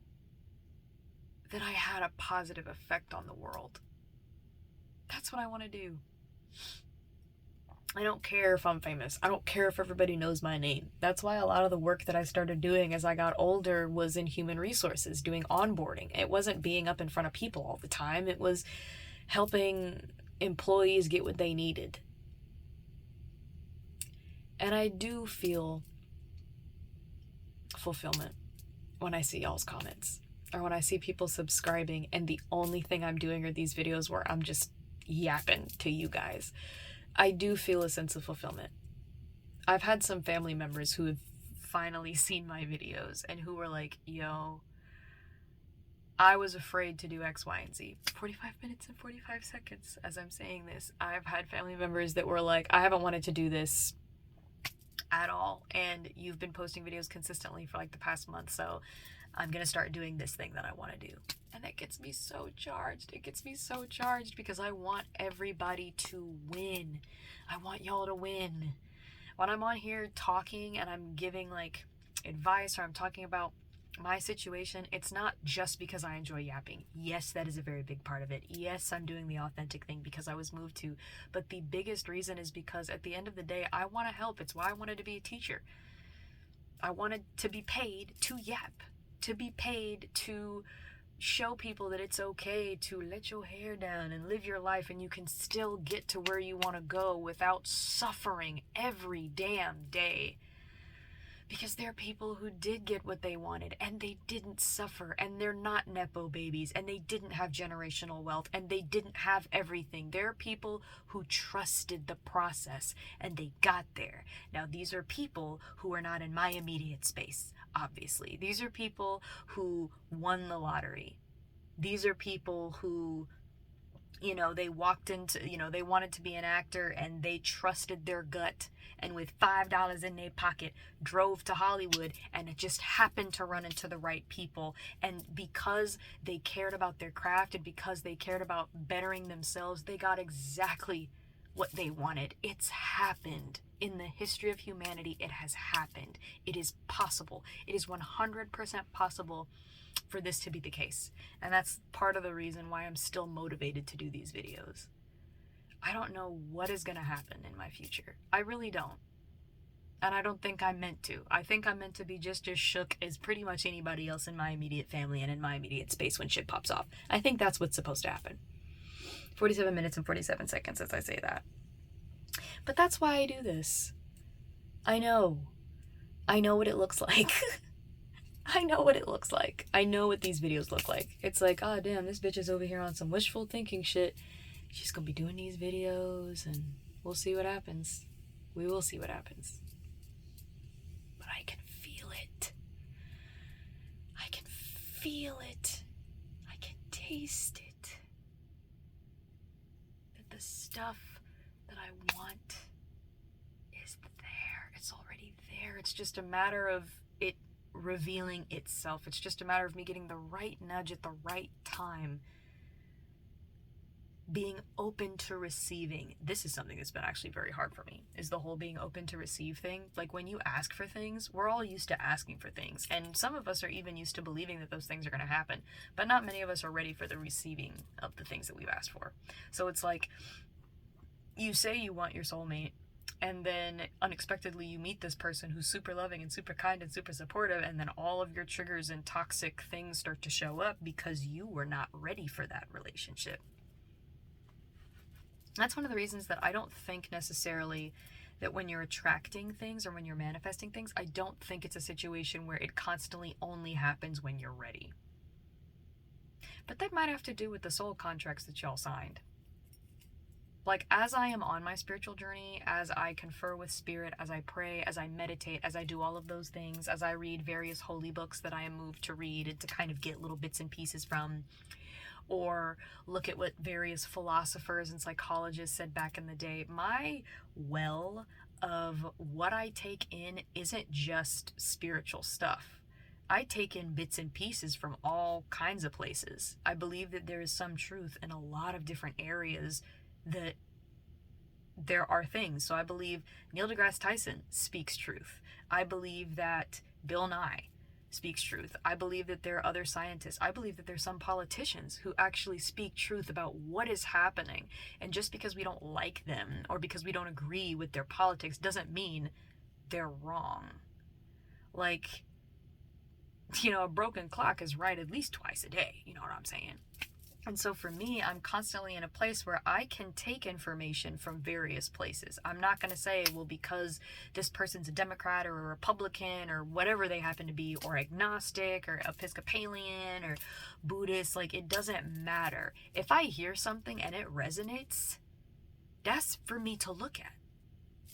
that I had a positive effect on the world. That's what I want to do. I don't care if I'm famous. I don't care if everybody knows my name. That's why a lot of the work that I started doing as I got older was in human resources, doing onboarding. It wasn't being up in front of people all the time. It was helping employees get what they needed. And I do feel fulfillment when I see y'all's comments or when I see people subscribing and the only thing I'm doing are these videos where I'm just yapping to you guys. I do feel a sense of fulfillment. I've had some family members who have finally seen my videos and who were like, yo, I was afraid to do X, Y, and Z. 45 minutes and 45 seconds as I'm saying this. I've had family members that were like, I haven't wanted to do this at all, and you've been posting videos consistently for like the past month, so I'm gonna start doing this thing that I want to do. And that gets me so charged. It gets me so charged because I want everybody to win. I want y'all to win. When I'm on here talking and I'm giving like advice or I'm talking about my situation, it's not just because I enjoy yapping. Yes, that is a very big part of it. Yes, I'm doing the authentic thing because I was moved to. But the biggest reason is because at the end of the day, I want to help. It's why I wanted to be a teacher. I wanted to be paid to yap, to be paid to show people that it's okay to let your hair down and live your life and you can still get to where you want to go without suffering every damn day. Because there are people who did get what they wanted and they didn't suffer, and they're not Nepo babies, and they didn't have generational wealth, and they didn't have everything. There are people who trusted the process and they got there. Now, these are people who are not in my immediate space, obviously. These are people who won the lottery. These are people who, they walked into, they wanted to be an actor and they trusted their gut and with $5 in their pocket drove to Hollywood, and it just happened to run into the right people. And because they cared about their craft and because they cared about bettering themselves, they got exactly what they wanted. It's happened. In the history of humanity, it has happened. It is possible. It is 100% possible for this to be the case. And that's part of the reason why I'm still motivated to do these videos. I don't know what is going to happen in my future. I really don't. And I don't think I'm meant to. I think I'm meant to be just as shook as pretty much anybody else in my immediate family and in my immediate space when shit pops off. I think that's what's supposed to happen. 47 minutes and 47 seconds as I say that. But that's why I do this. I know what it looks like. I know what it looks like. I know what these videos look like. It's like, oh damn, this bitch is over here on some wishful thinking shit. She's gonna be doing these videos and we'll see what happens. We will see what happens. But I can feel it. I can feel it. I can taste it. That the stuff that I want is there. It's already there. It's just a matter of it revealing itself. It's just a matter of me getting the right nudge at the right time. Being open to receiving. This is something that's been actually very hard for me, is the whole being open to receive thing. Like when you ask for things, we're all used to asking for things. And some of us are even used to believing that those things are going to happen. But not many of us are ready for the receiving of the things that we've asked for. So it's like, you say you want your soulmate, and then unexpectedly you meet this person who's super loving and super kind and super supportive, and then all of your triggers and toxic things start to show up because you were not ready for that relationship. That's one of the reasons that I don't think necessarily that when you're attracting things or when you're manifesting things, I don't think it's a situation where it constantly only happens when you're ready. But that might have to do with the soul contracts that y'all signed. Like, as I am on my spiritual journey, as I confer with spirit, as I pray, as I meditate, as I do all of those things, as I read various holy books that I am moved to read and to kind of get little bits and pieces from, or look at what various philosophers and psychologists said back in the day, my well of what I take in isn't just spiritual stuff. I take in bits and pieces from all kinds of places. I believe that there is some truth in a lot of different areas, that there are things. So I believe Neil deGrasse Tyson speaks truth. I believe that Bill Nye speaks truth. I believe that there are other scientists. I believe that there's some politicians who actually speak truth about what is happening. And just because we don't like them or because we don't agree with their politics doesn't mean they're wrong. Like, a broken clock is right at least twice a day. You know what I'm saying? And so for me, I'm constantly in a place where I can take information from various places. I'm not going to say, well, because this person's a Democrat or a Republican or whatever they happen to be, or agnostic or Episcopalian or Buddhist, like, it doesn't matter. If I hear something and it resonates, that's for me to look at.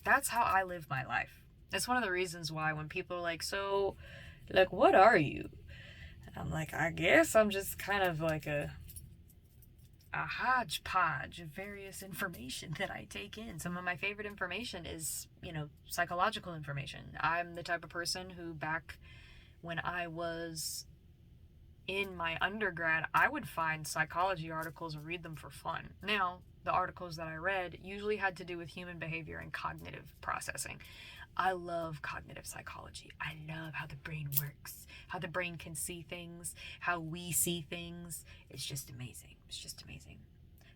That's how I live my life. That's one of the reasons why when people are like, so, like, what are you? And I'm like, I guess I'm just kind of like a hodgepodge of various information that I take in. Some of my favorite information is, psychological information. I'm the type of person who, back when I was in my undergrad, I would find psychology articles and read them for fun. Now, the articles that I read usually had to do with human behavior and cognitive processing. I love cognitive psychology. I love how the brain works, how the brain can see things, how we see things. It's just amazing. It's just amazing.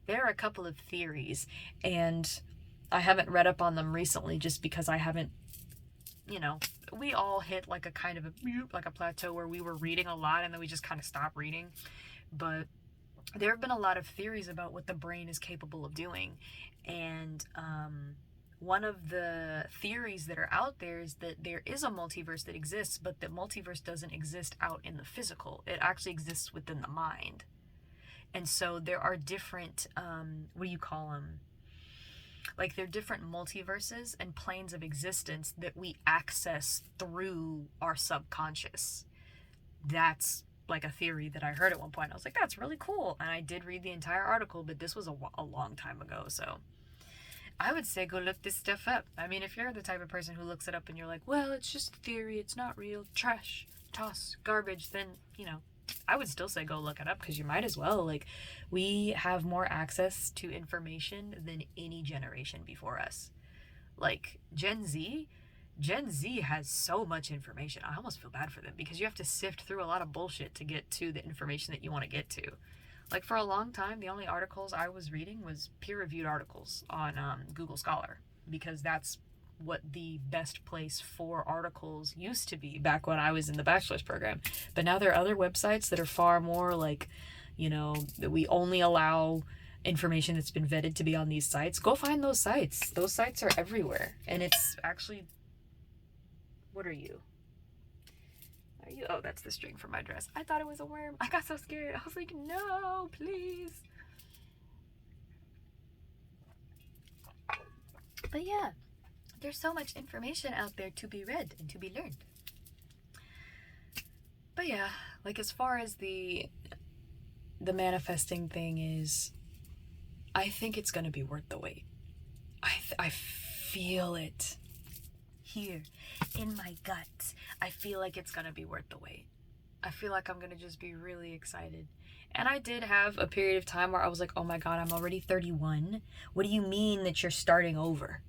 There are a couple of theories, and I haven't read up on them recently just because I haven't, we all hit like a kind of a plateau where we were reading a lot and then we just kind of stopped reading. But there have been a lot of theories about what the brain is capable of doing. And, one of the theories that are out there is that there is a multiverse that exists, but the multiverse doesn't exist out in the physical. It actually exists within the mind. And so there are different, what do you call them? Like, there are different multiverses and planes of existence that we access through our subconscious. That's like a theory that I heard at one point. I was like, that's really cool. And I did read the entire article, but this was a long time ago, so I would say go look this stuff up. I mean, if you're the type of person who looks it up and you're like, well, it's just a theory, it's not real, trash, toss, garbage, then, I would still say go look it up, because you might as well. Like, we have more access to information than any generation before us. Like, Gen Z has so much information. I almost feel bad for them, because you have to sift through a lot of bullshit to get to the information that you want to get to. Like, for a long time, the only articles I was reading was peer-reviewed articles on Google Scholar, because that's what the best place for articles used to be back when I was in the bachelor's program. But now there are other websites that are far more like, that we only allow information that's been vetted to be on these sites. Go find those sites. Those sites are everywhere. And it's actually... What are you? Oh, that's the string for my dress. I thought it was a worm. I got so scared. I was like, no, please. But yeah, there's so much information out there to be read and to be learned. But yeah, like, as far as the manifesting thing is, I think it's going to be worth the wait. I feel it. Here in my gut, I feel like it's gonna be worth the wait. I feel like I'm gonna just be really excited. And I did have a period of time where I was like, oh my god, I'm already 31. What do you mean that you're starting over?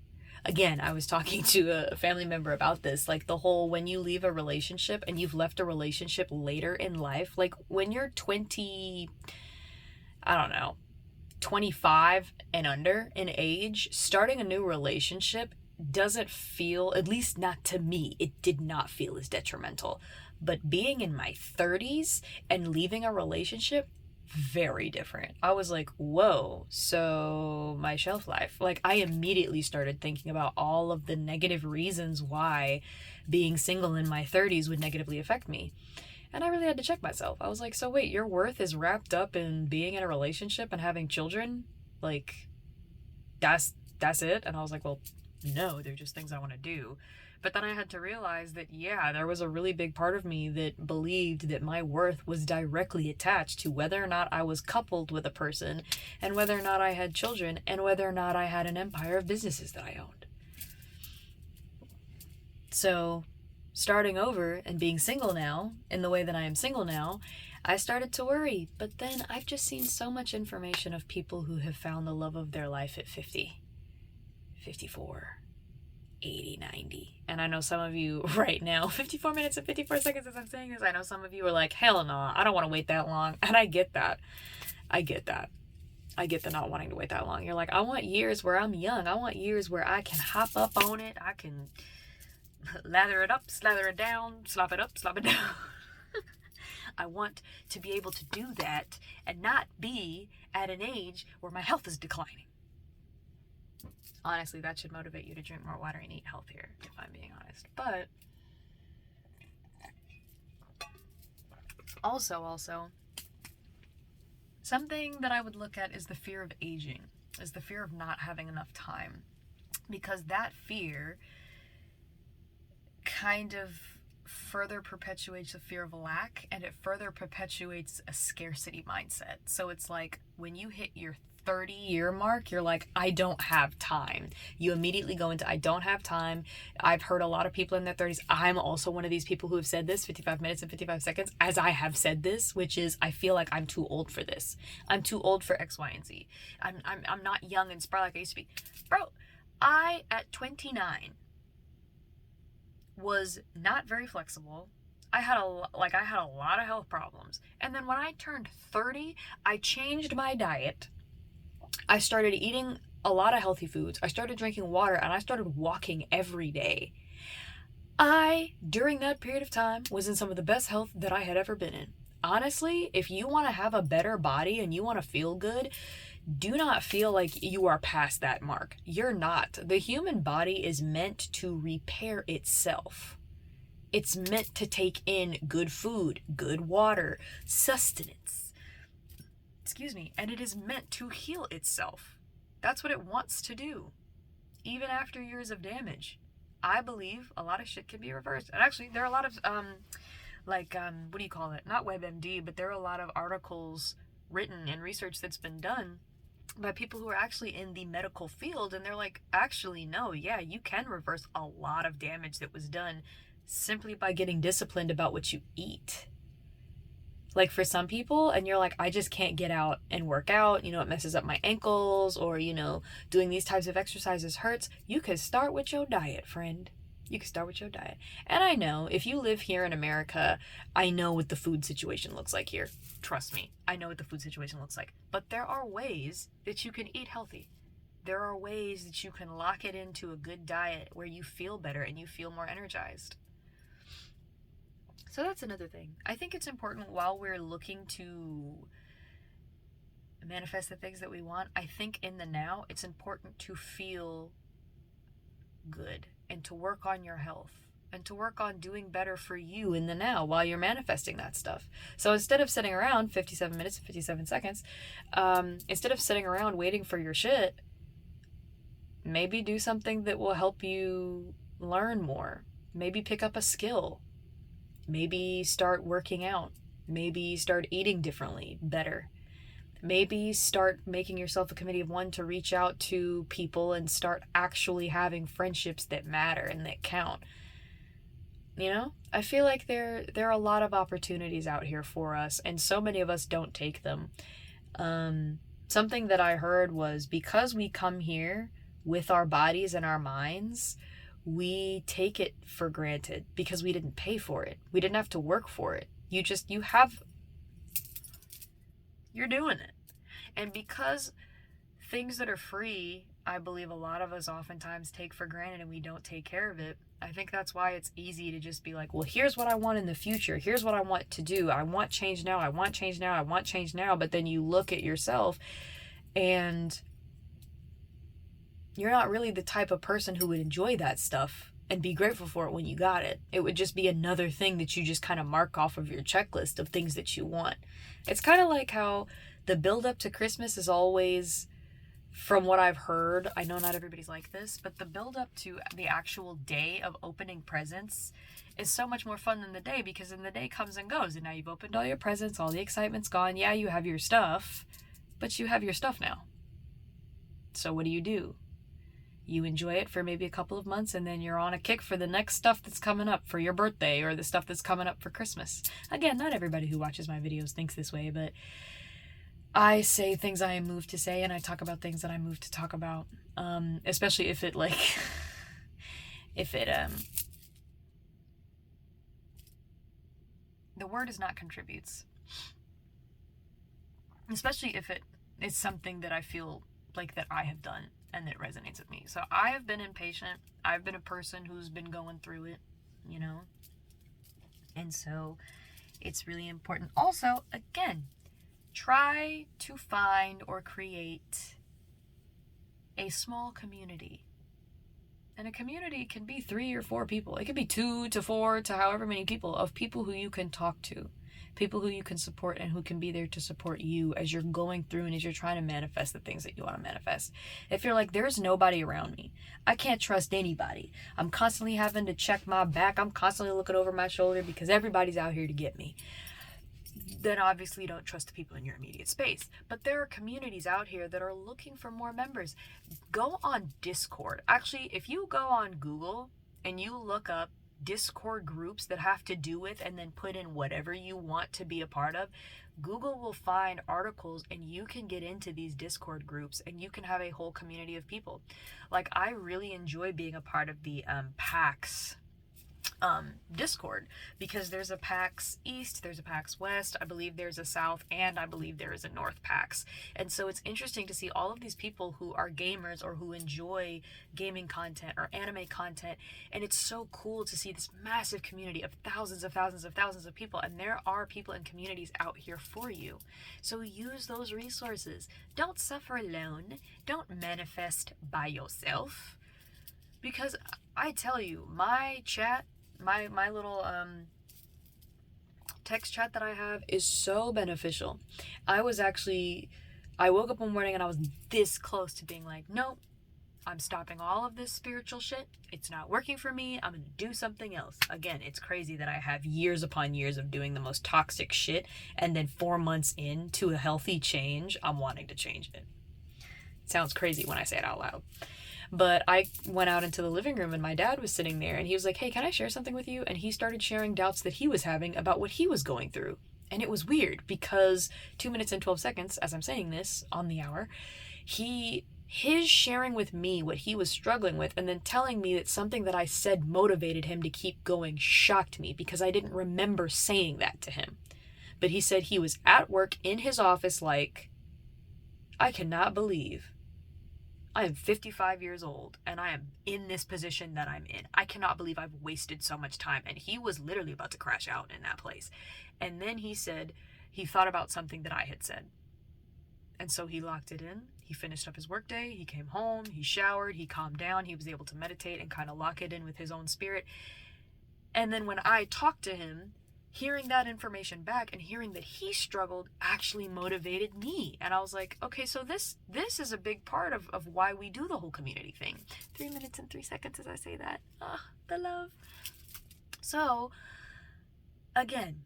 Again, I was talking to a family member about this, like the whole, when you leave a relationship and you've left a relationship later in life, like when you're 25 and under in age, starting a new relationship doesn't feel, at least not to me, it did not feel as detrimental. But being in my 30s and leaving a relationship, very different. I was like, whoa, so my shelf life. Like, I immediately started thinking about all of the negative reasons why being single in my 30s would negatively affect me. And I really had to check myself. I was like, so wait, your worth is wrapped up in being in a relationship and having children? Like, that's it? And I was like, well, no, they're just things I want to do. But then I had to realize that, yeah, there was a really big part of me that believed that my worth was directly attached to whether or not I was coupled with a person, and whether or not I had children, and whether or not I had an empire of businesses that I owned. So starting over and being single now, in the way that I am single now, I started to worry. But then I've just seen so much information of people who have found the love of their life at 50, 54, 80, 90. And I know some of you right now, 54 minutes and 54 seconds as I'm saying this, I know some of you are like, hell no, I don't want to wait that long. And I get that. I get the not wanting to wait that long. You're like, I want years where I'm young. I want years where I can hop up on it. I can lather it up, slather it down, slop it up, slop it down. I want to be able to do that and not be at an age where my health is declining. Honestly, that should motivate you to drink more water and eat healthier, if I'm being honest. But also, something that I would look at is the fear of aging, is the fear of not having enough time. Because that fear kind of further perpetuates the fear of lack, and it further perpetuates a scarcity mindset. So it's like when you hit your 30-year mark, you're like, I don't have time. You immediately go into, I don't have time. I've heard a lot of people in their 30s. I'm also one of these people who have said this 55 minutes and 55 seconds as I have said this, which is, I feel like I'm too old for this. I'm too old for X, Y, and Z. I'm not young and spry like I used to be. Bro, I, at 29, was not very flexible. I had a lot of health problems. And then when I turned 30, I changed my diet. I started eating a lot of healthy foods. I started drinking water, and I started walking every day. I, during that period of time, was in some of the best health that I had ever been in. Honestly, if you want to have a better body and you want to feel good, do not feel like you are past that mark. You're not. The human body is meant to repair itself. It's meant to take in good food, good water, sustenance. And it is meant to heal itself. That's what it wants to do. Even after years of damage. I believe a lot of shit can be reversed. And actually, there are a lot of, what do you call it? Not WebMD, but there are a lot of articles written and research that's been done by people who are actually in the medical field, and they're like, actually, no, yeah, you can reverse a lot of damage that was done simply by getting disciplined about what you eat. Like for some people, and you're like, I just can't get out and work out, it messes up my ankles, or, doing these types of exercises hurts. You could start with your diet, friend. You can start with your diet. And I know, if you live here in America, I know what the food situation looks like here. Trust me, I know what the food situation looks like. But there are ways that you can eat healthy. There are ways that you can lock it into a good diet where you feel better and you feel more energized. So that's another thing. I think it's important while we're looking to manifest the things that we want, I think in the now, it's important to feel good and to work on your health and to work on doing better for you in the now while you're manifesting that stuff. So instead of sitting around 57 minutes and 57 seconds, instead of sitting around waiting for your shit, maybe do something that will help you learn more. Maybe pick up a skill. Maybe start working out. Maybe start eating differently, better. Maybe start making yourself a committee of one to reach out to people and start actually having friendships that matter and that count. I feel like there are a lot of opportunities out here for us, and so many of us don't take them. Something that I heard was, because we come here with our bodies and our minds, we take it for granted because we didn't pay for it. We didn't have to work for it. You're doing it. And because things that are free, I believe a lot of us oftentimes take for granted and we don't take care of it. I think that's why it's easy to just be like, well, here's what I want in the future. Here's what I want to do. I want change now. I want change now. I want change now. But then you look at yourself and you're not really the type of person who would enjoy that stuff and be grateful for it when you got it. It would just be another thing that you just kind of mark off of your checklist of things that you want. It's kind of like how the build up to Christmas is always, from what I've heard, I know not everybody's like this, but the build up to the actual day of opening presents is so much more fun than the day, because then the day comes and goes and now you've opened all your presents, all the excitement's gone. Yeah, you have your stuff, but you have your stuff now. So what do? You enjoy it for maybe a couple of months, and then you're on a kick for the next stuff that's coming up for your birthday or the stuff that's coming up for Christmas. Again, not everybody who watches my videos thinks this way, but I say things I am moved to say, and I talk about things that I'm moved to talk about. Especially if it, like, the word is not contributes. Especially if it is something that I feel like that I have done and that resonates with me. So I have been impatient. I've been a person who's been going through it, you know? And so it's really important. Also, again, try to find or create a small community. And a community can be 3 or 4 people. It could be 2 to 4 to however many people, of people who you can talk to, people who you can support and who can be there to support you as you're going through and as you're trying to manifest the things that you want to manifest. If you're like, there's nobody around me, I can't trust anybody, I'm constantly having to check my back, I'm constantly looking over my shoulder because everybody's out here to get me, then obviously you don't trust the people in your immediate space. But there are communities out here that are looking for more members. Go on Discord. Actually, if you go on Google and you look up Discord groups that have to do with, and then put in whatever you want to be a part of, Google will find articles and you can get into these Discord groups and you can have a whole community of people. Like, I really enjoy being a part of the PAX Discord, because there's a PAX East, there's a PAX West, I believe there's a South, and I believe there is a North PAX. And so it's interesting to see all of these people who are gamers or who enjoy gaming content or anime content, and it's so cool to see this massive community of thousands of people, and there are people and communities out here for you. So use those resources. Don't suffer alone. Don't manifest by yourself. Because I tell you, my chat, my little text chat that I have is so beneficial. I woke up one morning and I was this close to being like, nope, I'm stopping all of this spiritual shit. It's not working for me. I'm going to do something else. Again, it's crazy that I have years upon years of doing the most toxic shit, and then 4 months into a healthy change, I'm wanting to change it. It sounds crazy when I say it out loud. But I went out into the living room and my dad was sitting there and he was like, hey, can I share something with you? And he started sharing doubts that he was having about what he was going through. And it was weird because 2 minutes and 12 seconds, as I'm saying this on the hour, his sharing with me what he was struggling with and then telling me that something that I said motivated him to keep going shocked me, because I didn't remember saying that to him. But he said he was at work in his office like, I cannot believe I am 55 years old and I am in this position that I'm in. I cannot believe I've wasted so much time. And he was literally about to crash out in that place. And then he said he thought about something that I had said. And so he locked it in. He finished up his workday. He came home. He showered. He calmed down. He was able to meditate and kind of lock it in with his own spirit. And then when I talked to him, hearing that information back and hearing that he struggled actually motivated me. And I was like, okay, so this is a big part of why we do the whole community thing. 3 minutes and 3 seconds as I say that. The love. So, again,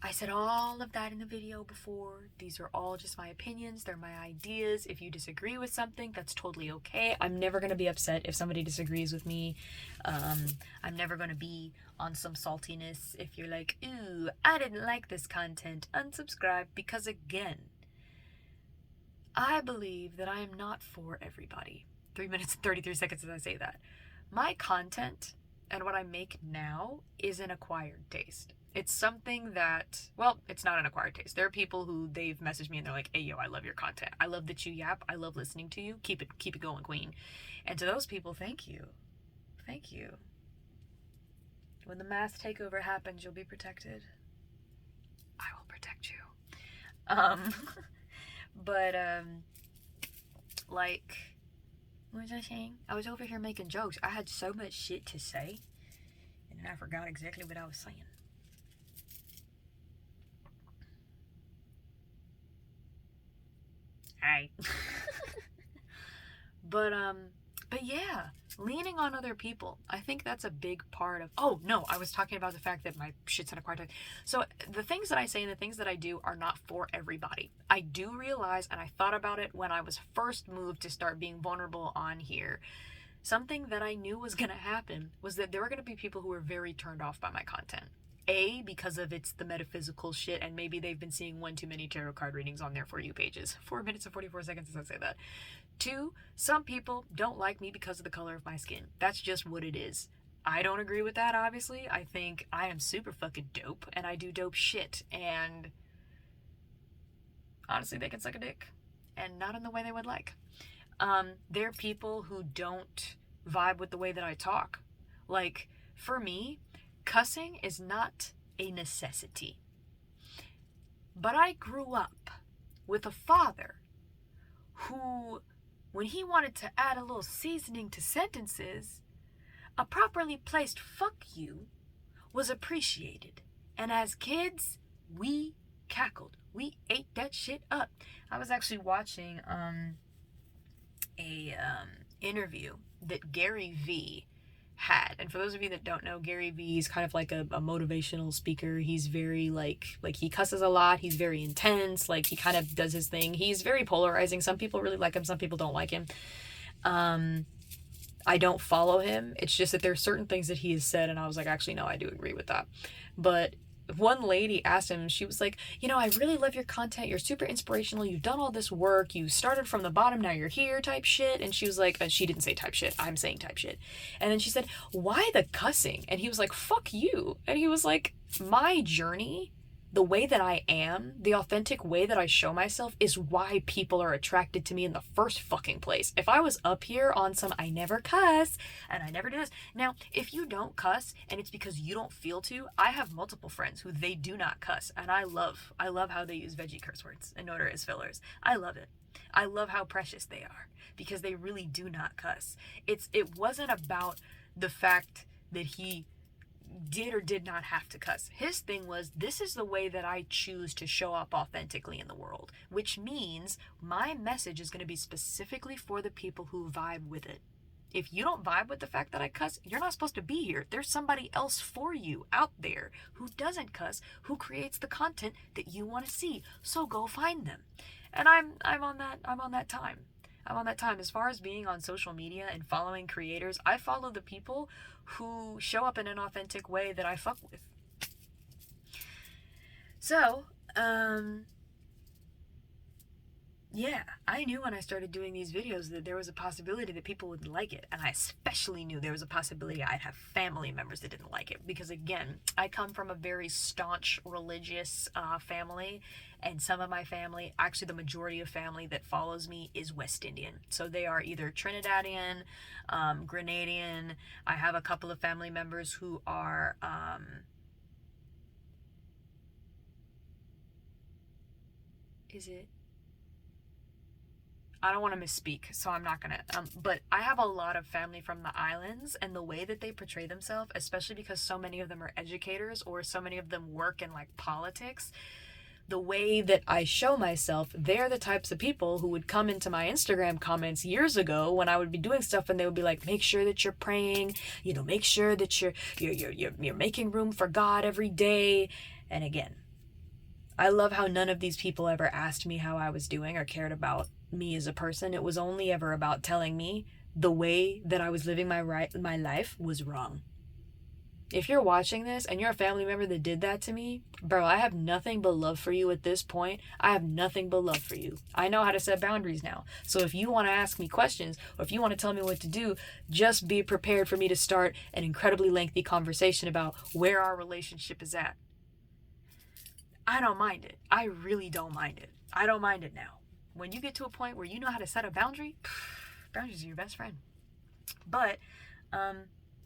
I said all of that in the video before. These are all just my opinions. They're my ideas. If you disagree with something, that's totally okay. I'm never going to be upset if somebody disagrees with me. I'm never going to be on some saltiness if you're like, ooh, I didn't like this content, unsubscribe. Because again, I believe that I am not for everybody. 3 minutes and 33 seconds as I say that. My content and what I make now is an acquired taste. It's something that, well, it's not an acquired taste. There are people who they've messaged me and they're like, hey, yo, I love your content. I love that you yap. I love listening to you. Keep it going, queen. And to those people, thank you. Thank you. When the mass takeover happens, you'll be protected. I will protect you. Like, what was I saying? I was over here making jokes. I had so much shit to say, and then I forgot exactly what I was saying. Hi. But yeah, leaning on other people. I think that's a big part of, oh no, I was talking about the fact that my shit's in a quartet. So the things that I say and the things that I do are not for everybody. I do realize, and I thought about it when I was first moved to start being vulnerable on here, something that I knew was going to happen was that there were going to be people who were very turned off by my content. A, because of it's the metaphysical shit, and maybe they've been seeing one too many tarot card readings on their For You pages. 4 minutes and 44 seconds as I say that. 2, some people don't like me because of the color of my skin. That's just what it is. I don't agree with that, obviously. I think I am super fucking dope, and I do dope shit, and honestly, they can suck a dick, and not in the way they would like. There are people who don't vibe with the way that I talk. Like, for me, cussing is not a necessity. But I grew up with a father who, when he wanted to add a little seasoning to sentences, a properly placed fuck you was appreciated. And as kids, we cackled. We ate that shit up. I was actually watching a interview that Gary Vee had. And for those of you that don't know, Gary Vee is kind of like a motivational speaker. He's very like he cusses a lot. He's very intense. Like, he kind of does his thing. He's very polarizing. Some people really like him. Some people don't like him. I don't follow him. It's just that there's certain things that he has said, and I was like, actually, no, I do agree with that. But one lady asked him, she was like, I really love your content. You're super inspirational. You've done all this work. You started from the bottom. Now you're here type shit. And she was like, she didn't say type shit. I'm saying type shit. And then she said, why the cussing? And he was like, fuck you. And he was like, my journey, the way that I am, the authentic way that I show myself is why people are attracted to me in the first fucking place. If I was up here on some, I never cuss and I never do this. Now, if you don't cuss and it's because you don't feel to, I have multiple friends who they do not cuss. And I love how they use veggie curse words in order as fillers. I love it. I love how precious they are because they really do not cuss. It wasn't about the fact that he did or did not have to cuss. His thing was, this is the way that I choose to show up authentically in the world, which means my message is going to be specifically for the people who vibe with it. If you don't vibe with the fact that I cuss, you're not supposed to be here. There's somebody else for you out there who doesn't cuss, who creates the content that you want to see. So go find them. And I'm on that time. I'm on that time. As far as being on social media and following creators, I follow the people who show up in an authentic way that I fuck with. So, yeah, I knew when I started doing these videos that there was a possibility that people wouldn't like it. And I especially knew there was a possibility I'd have family members that didn't like it. Because again, I come from a very staunch religious family. And some of my family, actually the majority of family that follows me is West Indian. So they are either Trinidadian, Grenadian. I have a couple of family members who are... I don't want to misspeak, so I'm not going to, but I have a lot of family from the islands, and the way that they portray themselves, especially because so many of them are educators or so many of them work in like politics, the way that I show myself, they're the types of people who would come into my Instagram comments years ago when I would be doing stuff, and they would be like, make sure that you're praying, make sure that you're making room for God every day. And again, I love how none of these people ever asked me how I was doing or cared about me as a person. It was only ever about telling me the way that I was living my life was wrong. If you're watching this and you're a family member that did that to me, bro, I have nothing but love for you at this point. I have nothing but love for you. I know how to set boundaries now. So if you want to ask me questions or if you want to tell me what to do, just be prepared for me to start an incredibly lengthy conversation about where our relationship is at. I don't mind it. I really don't mind it. I don't mind it now. When you get to a point where you know how to set a boundary, boundaries are your best friend. But,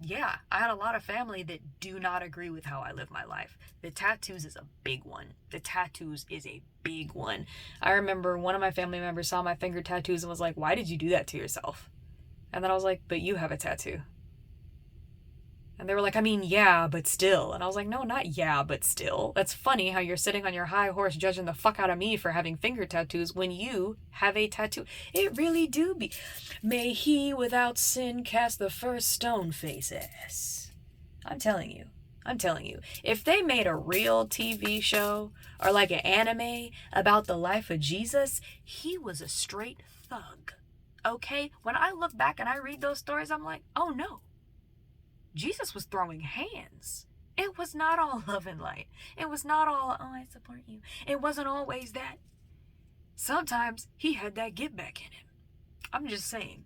yeah, I had a lot of family that do not agree with how I live my life. The tattoos is a big one. I remember one of my family members saw my finger tattoos and was like, why did you do that to yourself? And then I was like, but you have a tattoo. And they were like, I mean, yeah, but still. And I was like, no, not yeah, but still. That's funny how you're sitting on your high horse judging the fuck out of me for having finger tattoos when you have a tattoo. It really do be. May he without sin cast the first stone, faces. I'm telling you. If they made a real TV show or like an anime about the life of Jesus, he was a straight thug. okay? When I look back and I read those stories, I'm like, oh no, Jesus was throwing hands. It was not all love and light. It was not all, oh, I support you. It wasn't always that. Sometimes he had that get back in him. I'm just saying.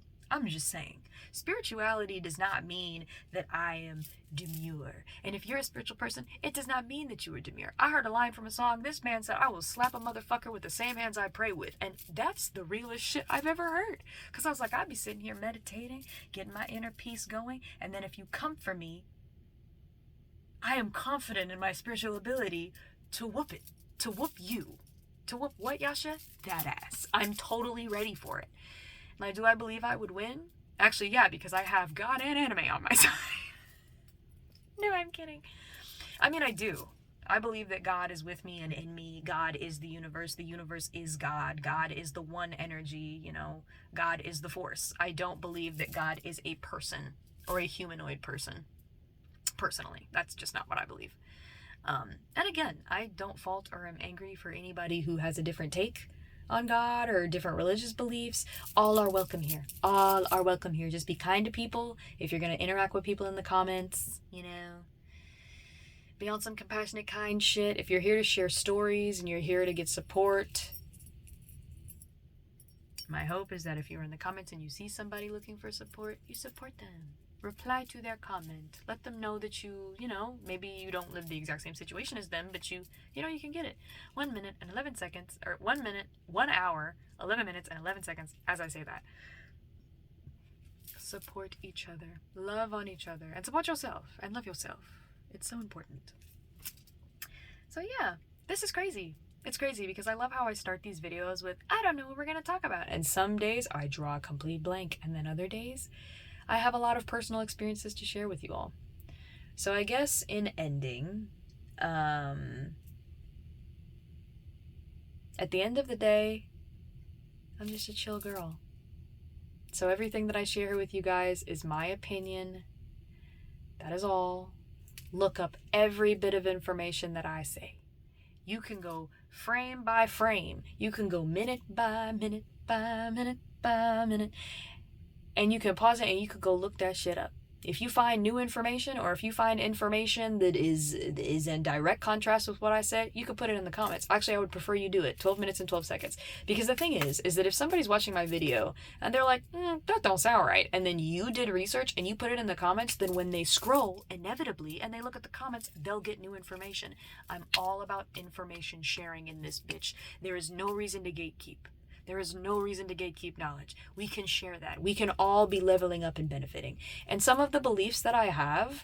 Spirituality does not mean that I am demure. And if you're a spiritual person, it does not mean that you are demure. I heard a line from a song. This man said, I will slap a motherfucker with the same hands I pray with. And that's the realest shit I've ever heard. Because I was like, I'd be sitting here meditating, getting my inner peace going. And then if you come for me, I am confident in my spiritual ability to whoop it. To whoop you. To whoop what, Yasha? That ass. I'm totally ready for it. Now, do I believe I would win? Actually, yeah, because I have God and anime on my side. No, I'm kidding. I mean, I do. I believe that God is with me and in me. God is the universe. The universe is God. God is the one energy, you know. God is the force. I don't believe that God is a person or a humanoid person. Personally, that's just not what I believe. And again, I don't fault or am angry for anybody who has a different take on God or different religious beliefs. All are welcome here. All are welcome here. Just be kind to people. If you're going to interact with people in the comments, you know, be on some compassionate, kind shit. If you're here to share stories and you're here to get support, my hope is that if you're in the comments and you see somebody looking for support, you support them. Reply to their comment. Let them know that you know, maybe you don't live the exact same situation as them, but you know, you can get it. 1 minute and 11 seconds, or 1 minute, 1 hour, 11 minutes and 11 seconds as I say that. Support each other. Love on each other. And support yourself. And love yourself. It's so important. So yeah, this is crazy. It's crazy because I love how I start these videos with, I don't know what we're going to talk about. And some days I draw a complete blank. And then other days I have a lot of personal experiences to share with you all. So I guess in ending, at the end of the day, I'm just a chill girl. So everything that I share with you guys is my opinion. That is all. Look up every bit of information that I say. You can go frame by frame. You can go minute by minute by minute by minute. And you can pause it and you could go look that shit up. If you find new information or if you find information that is in direct contrast with what I said, you could put it in the comments. Actually, I would prefer you do it 12 minutes and 12 seconds. Because the thing is that if somebody's watching my video and they're like, that don't sound right, and then you did research and you put it in the comments, then when they scroll, inevitably, and they look at the comments, they'll get new information. I'm all about information sharing in this bitch. There is no reason to gatekeep. There is no reason to gatekeep knowledge. We can share that. We can all be leveling up and benefiting. And some of the beliefs that I have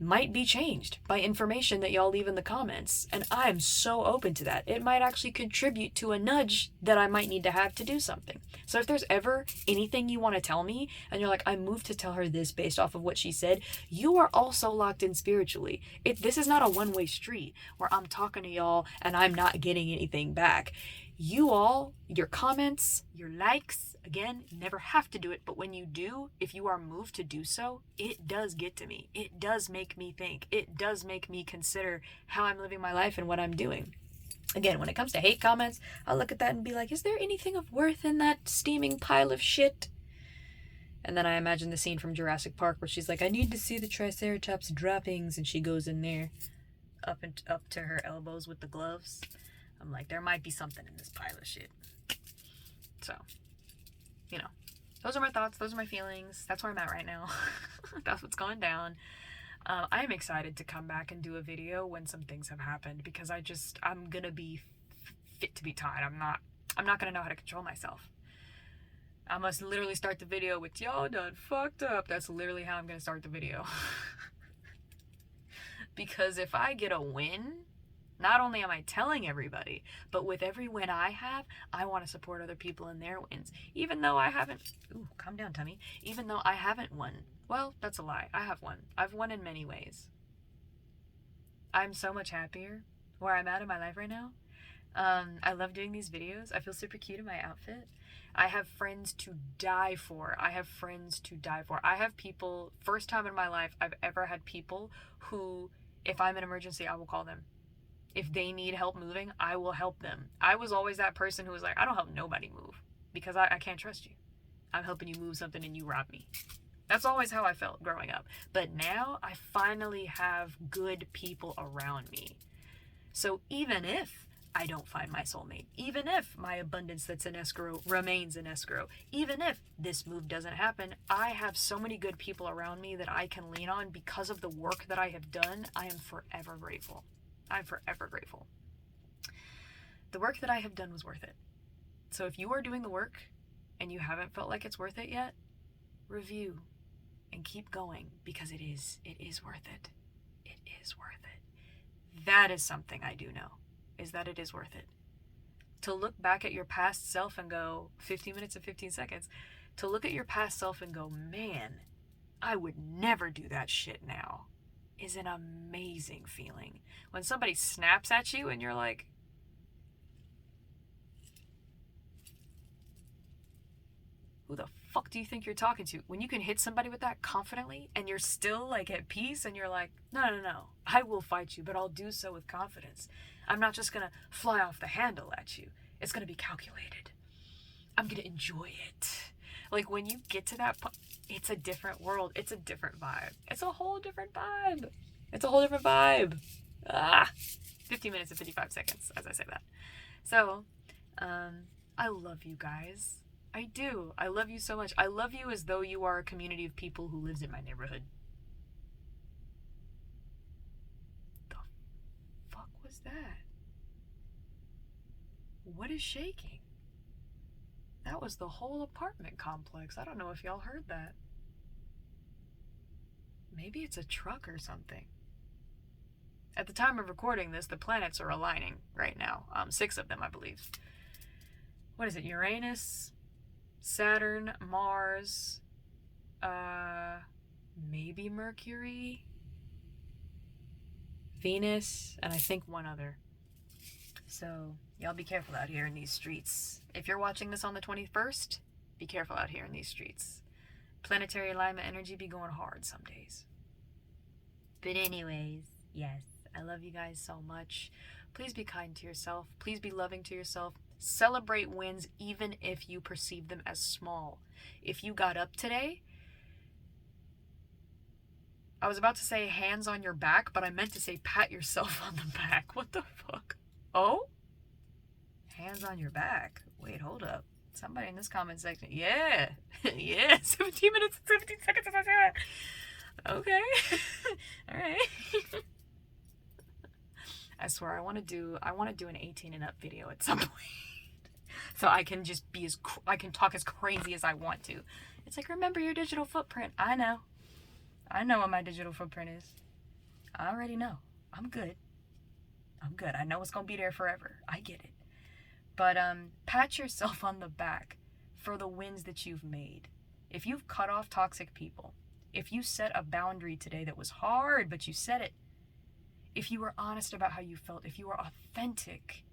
might be changed by information that y'all leave in the comments. And I'm so open to that. It might actually contribute to a nudge that I might need to have to do something. So if there's ever anything you want to tell me, and you're like, I'm moved to tell her this based off of what she said, you are also locked in spiritually. This is not a one-way street where I'm talking to y'all and I'm not getting anything back. You all, your comments, your likes, again, never have to do it, but when you do, if you are moved to do so, it does get to me. It does make me think. It does make me consider how I'm living my life and what I'm doing. Again, when it comes to hate comments, I'll look at that and be like, is there anything of worth in that steaming pile of shit? And then I imagine the scene from Jurassic Park where she's like, I need to see the Triceratops droppings, and she goes in there up to her elbows with the gloves. I'm like, there might be something in this pile of shit. So, you know, those are my thoughts. Those are my feelings. That's where I'm at right now. That's what's going down. I am excited to come back and do a video when some things have happened, because I'm going to be fit to be tied. I'm not going to know how to control myself. I must literally start the video with, y'all done fucked up. That's literally how I'm going to start the video. Because if I get a win, not only am I telling everybody, but with every win I have, I want to support other people in their wins. Even though I haven't, calm down, tummy. Even though I haven't won. Well, that's a lie. I have won. I've won in many ways. I'm so much happier where I'm at in my life right now. I love doing these videos. I feel super cute in my outfit. I have friends to die for. I have friends to die for. I have people, first time in my life I've ever had people who, if I'm in an emergency, I will call them. If they need help moving, I will help them. I was always that person who was like, I don't help nobody move because I can't trust you. I'm helping you move something and you rob me. That's always how I felt growing up. But now I finally have good people around me. So even if I don't find my soulmate, even if my abundance that's in escrow remains in escrow, even if this move doesn't happen, I have so many good people around me that I can lean on because of the work that I have done. I am forever grateful. I'm forever grateful. The work that I have done was worth it. So if you are doing the work and you haven't felt like it's worth it yet, review and keep going, because it is worth it. It is worth it. That is something I do know, is that it is worth it. To look back at your past self and go, 15 minutes and 15 seconds, to look at your past self and go, man, I would never do that shit now, is an amazing feeling. When somebody snaps at you and you're like, who the fuck do you think you're talking to? When you can hit somebody with that confidently and you're still like at peace and you're like, no, I will fight you, but I'll do so with confidence. I'm not just gonna fly off the handle at you. It's gonna be calculated. I'm gonna enjoy it. Like when you get to that point, it's a different world. It's a different vibe. It's a whole different vibe. 50 minutes and 55 seconds as I say that. So, I love you guys. I do. I love you so much. I love you as though you are a community of people who lives in my neighborhood. The fuck was that? What is shaking? That was the whole apartment complex. I don't know if y'all heard that. Maybe it's a truck or something. At the time of recording this, the planets are aligning right now. 6 of them, I believe. What is it? Uranus, Saturn, Mars, maybe Mercury, Venus, and I think one other. So, y'all be careful out here in these streets. If you're watching this on the 21st, be careful out here in these streets. Planetary alignment energy be going hard some days. But anyways, yes, I love you guys so much. Please be kind to yourself. Please be loving to yourself. Celebrate wins even if you perceive them as small. If you got up today, I was about to say hands on your back, but I meant to say pat yourself on the back. What the fuck? Oh? Hands on your back. Wait, hold up. Somebody in this comment section. Yeah. Yeah. 17 minutes and 17 seconds as I say that. Okay. All right. I swear I want to do an 18 and up video at some point. So I can just be I can talk as crazy as I want to. It's like, remember your digital footprint. I know what my digital footprint is. I already know. I'm good. I know it's going to be there forever. I get it. But pat yourself on the back for the wins that you've made. If you've cut off toxic people, if you set a boundary today that was hard, but you set it, if you were honest about how you felt, if you were authentic,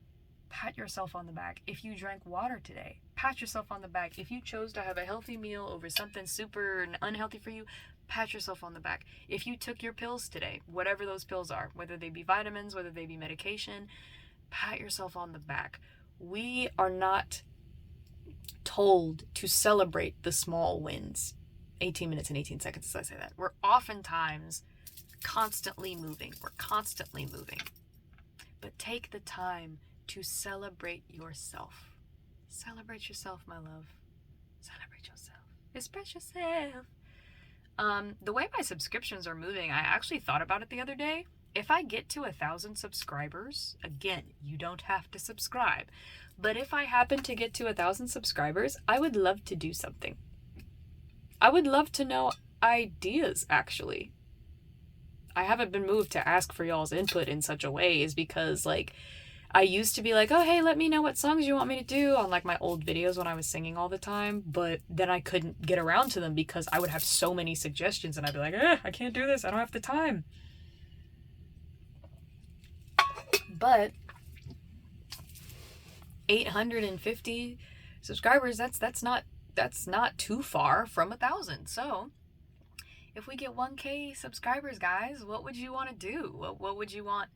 pat yourself on the back. If you drank water today, pat yourself on the back. If you chose to have a healthy meal over something super unhealthy for you, pat yourself on the back. If you took your pills today, whatever those pills are, whether they be vitamins, whether they be medication, pat yourself on the back. We are not told to celebrate the small wins. 18 minutes and 18 seconds as I say that. We're oftentimes constantly moving. But take the time to celebrate yourself. Celebrate yourself, my love. Celebrate yourself. Express yourself. The way my subscriptions are moving, I actually thought about it the other day. If I get to 1,000 subscribers, again, you don't have to subscribe. But if I happen to get to 1,000 subscribers, I would love to do something. I would love to know ideas, actually. I haven't been moved to ask for y'all's input in such a way is because, like, I used to be like, oh, hey, let me know what songs you want me to do on, like, my old videos when I was singing all the time. But then I couldn't get around to them because I would have so many suggestions and I'd be like, I can't do this. I don't have the time. But 850 subscribers, that's not too far from 1,000. So if we get 1K subscribers, guys, what would you want to do? What would you want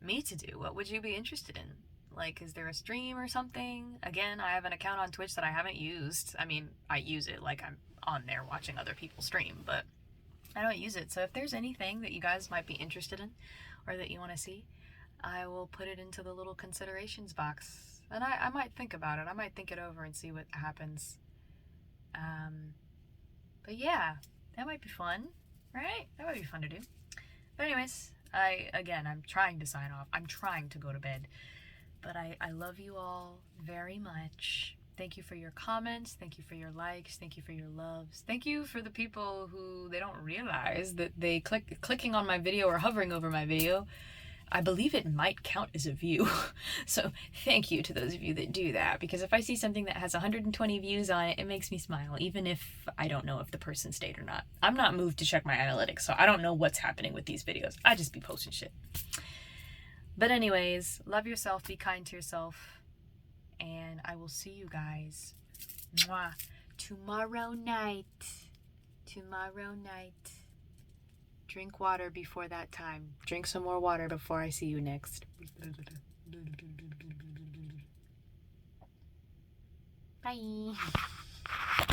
me to do? What would you be interested in? Like, is there a stream or something? Again, I have an account on Twitch that I haven't used. I mean, I use it like I'm on there watching other people stream, but I don't use it. So if there's anything that you guys might be interested in or that you want to see, I will put it into the little considerations box. And I might think about it. I might think it over and see what happens. But yeah, that might be fun, right? That might be fun to do. But anyways, I'm trying to sign off. I'm trying to go to bed. But I love you all very much. Thank you for your comments. Thank you for your likes. Thank you for your loves. Thank you for the people who they don't realize that they clicking on my video or hovering over my video. I believe it might count as a view. So thank you to those of you that do that, because if I see something that has 120 views on it, it makes me smile, even if I don't know if the person stayed or not. I'm not moved to check my analytics, so I don't know what's happening with these videos. I just be posting shit. But anyways, love yourself, be kind to yourself, and I will see you guys tomorrow night. Tomorrow night. Drink water before that time. Drink some more water before I see you next. Bye.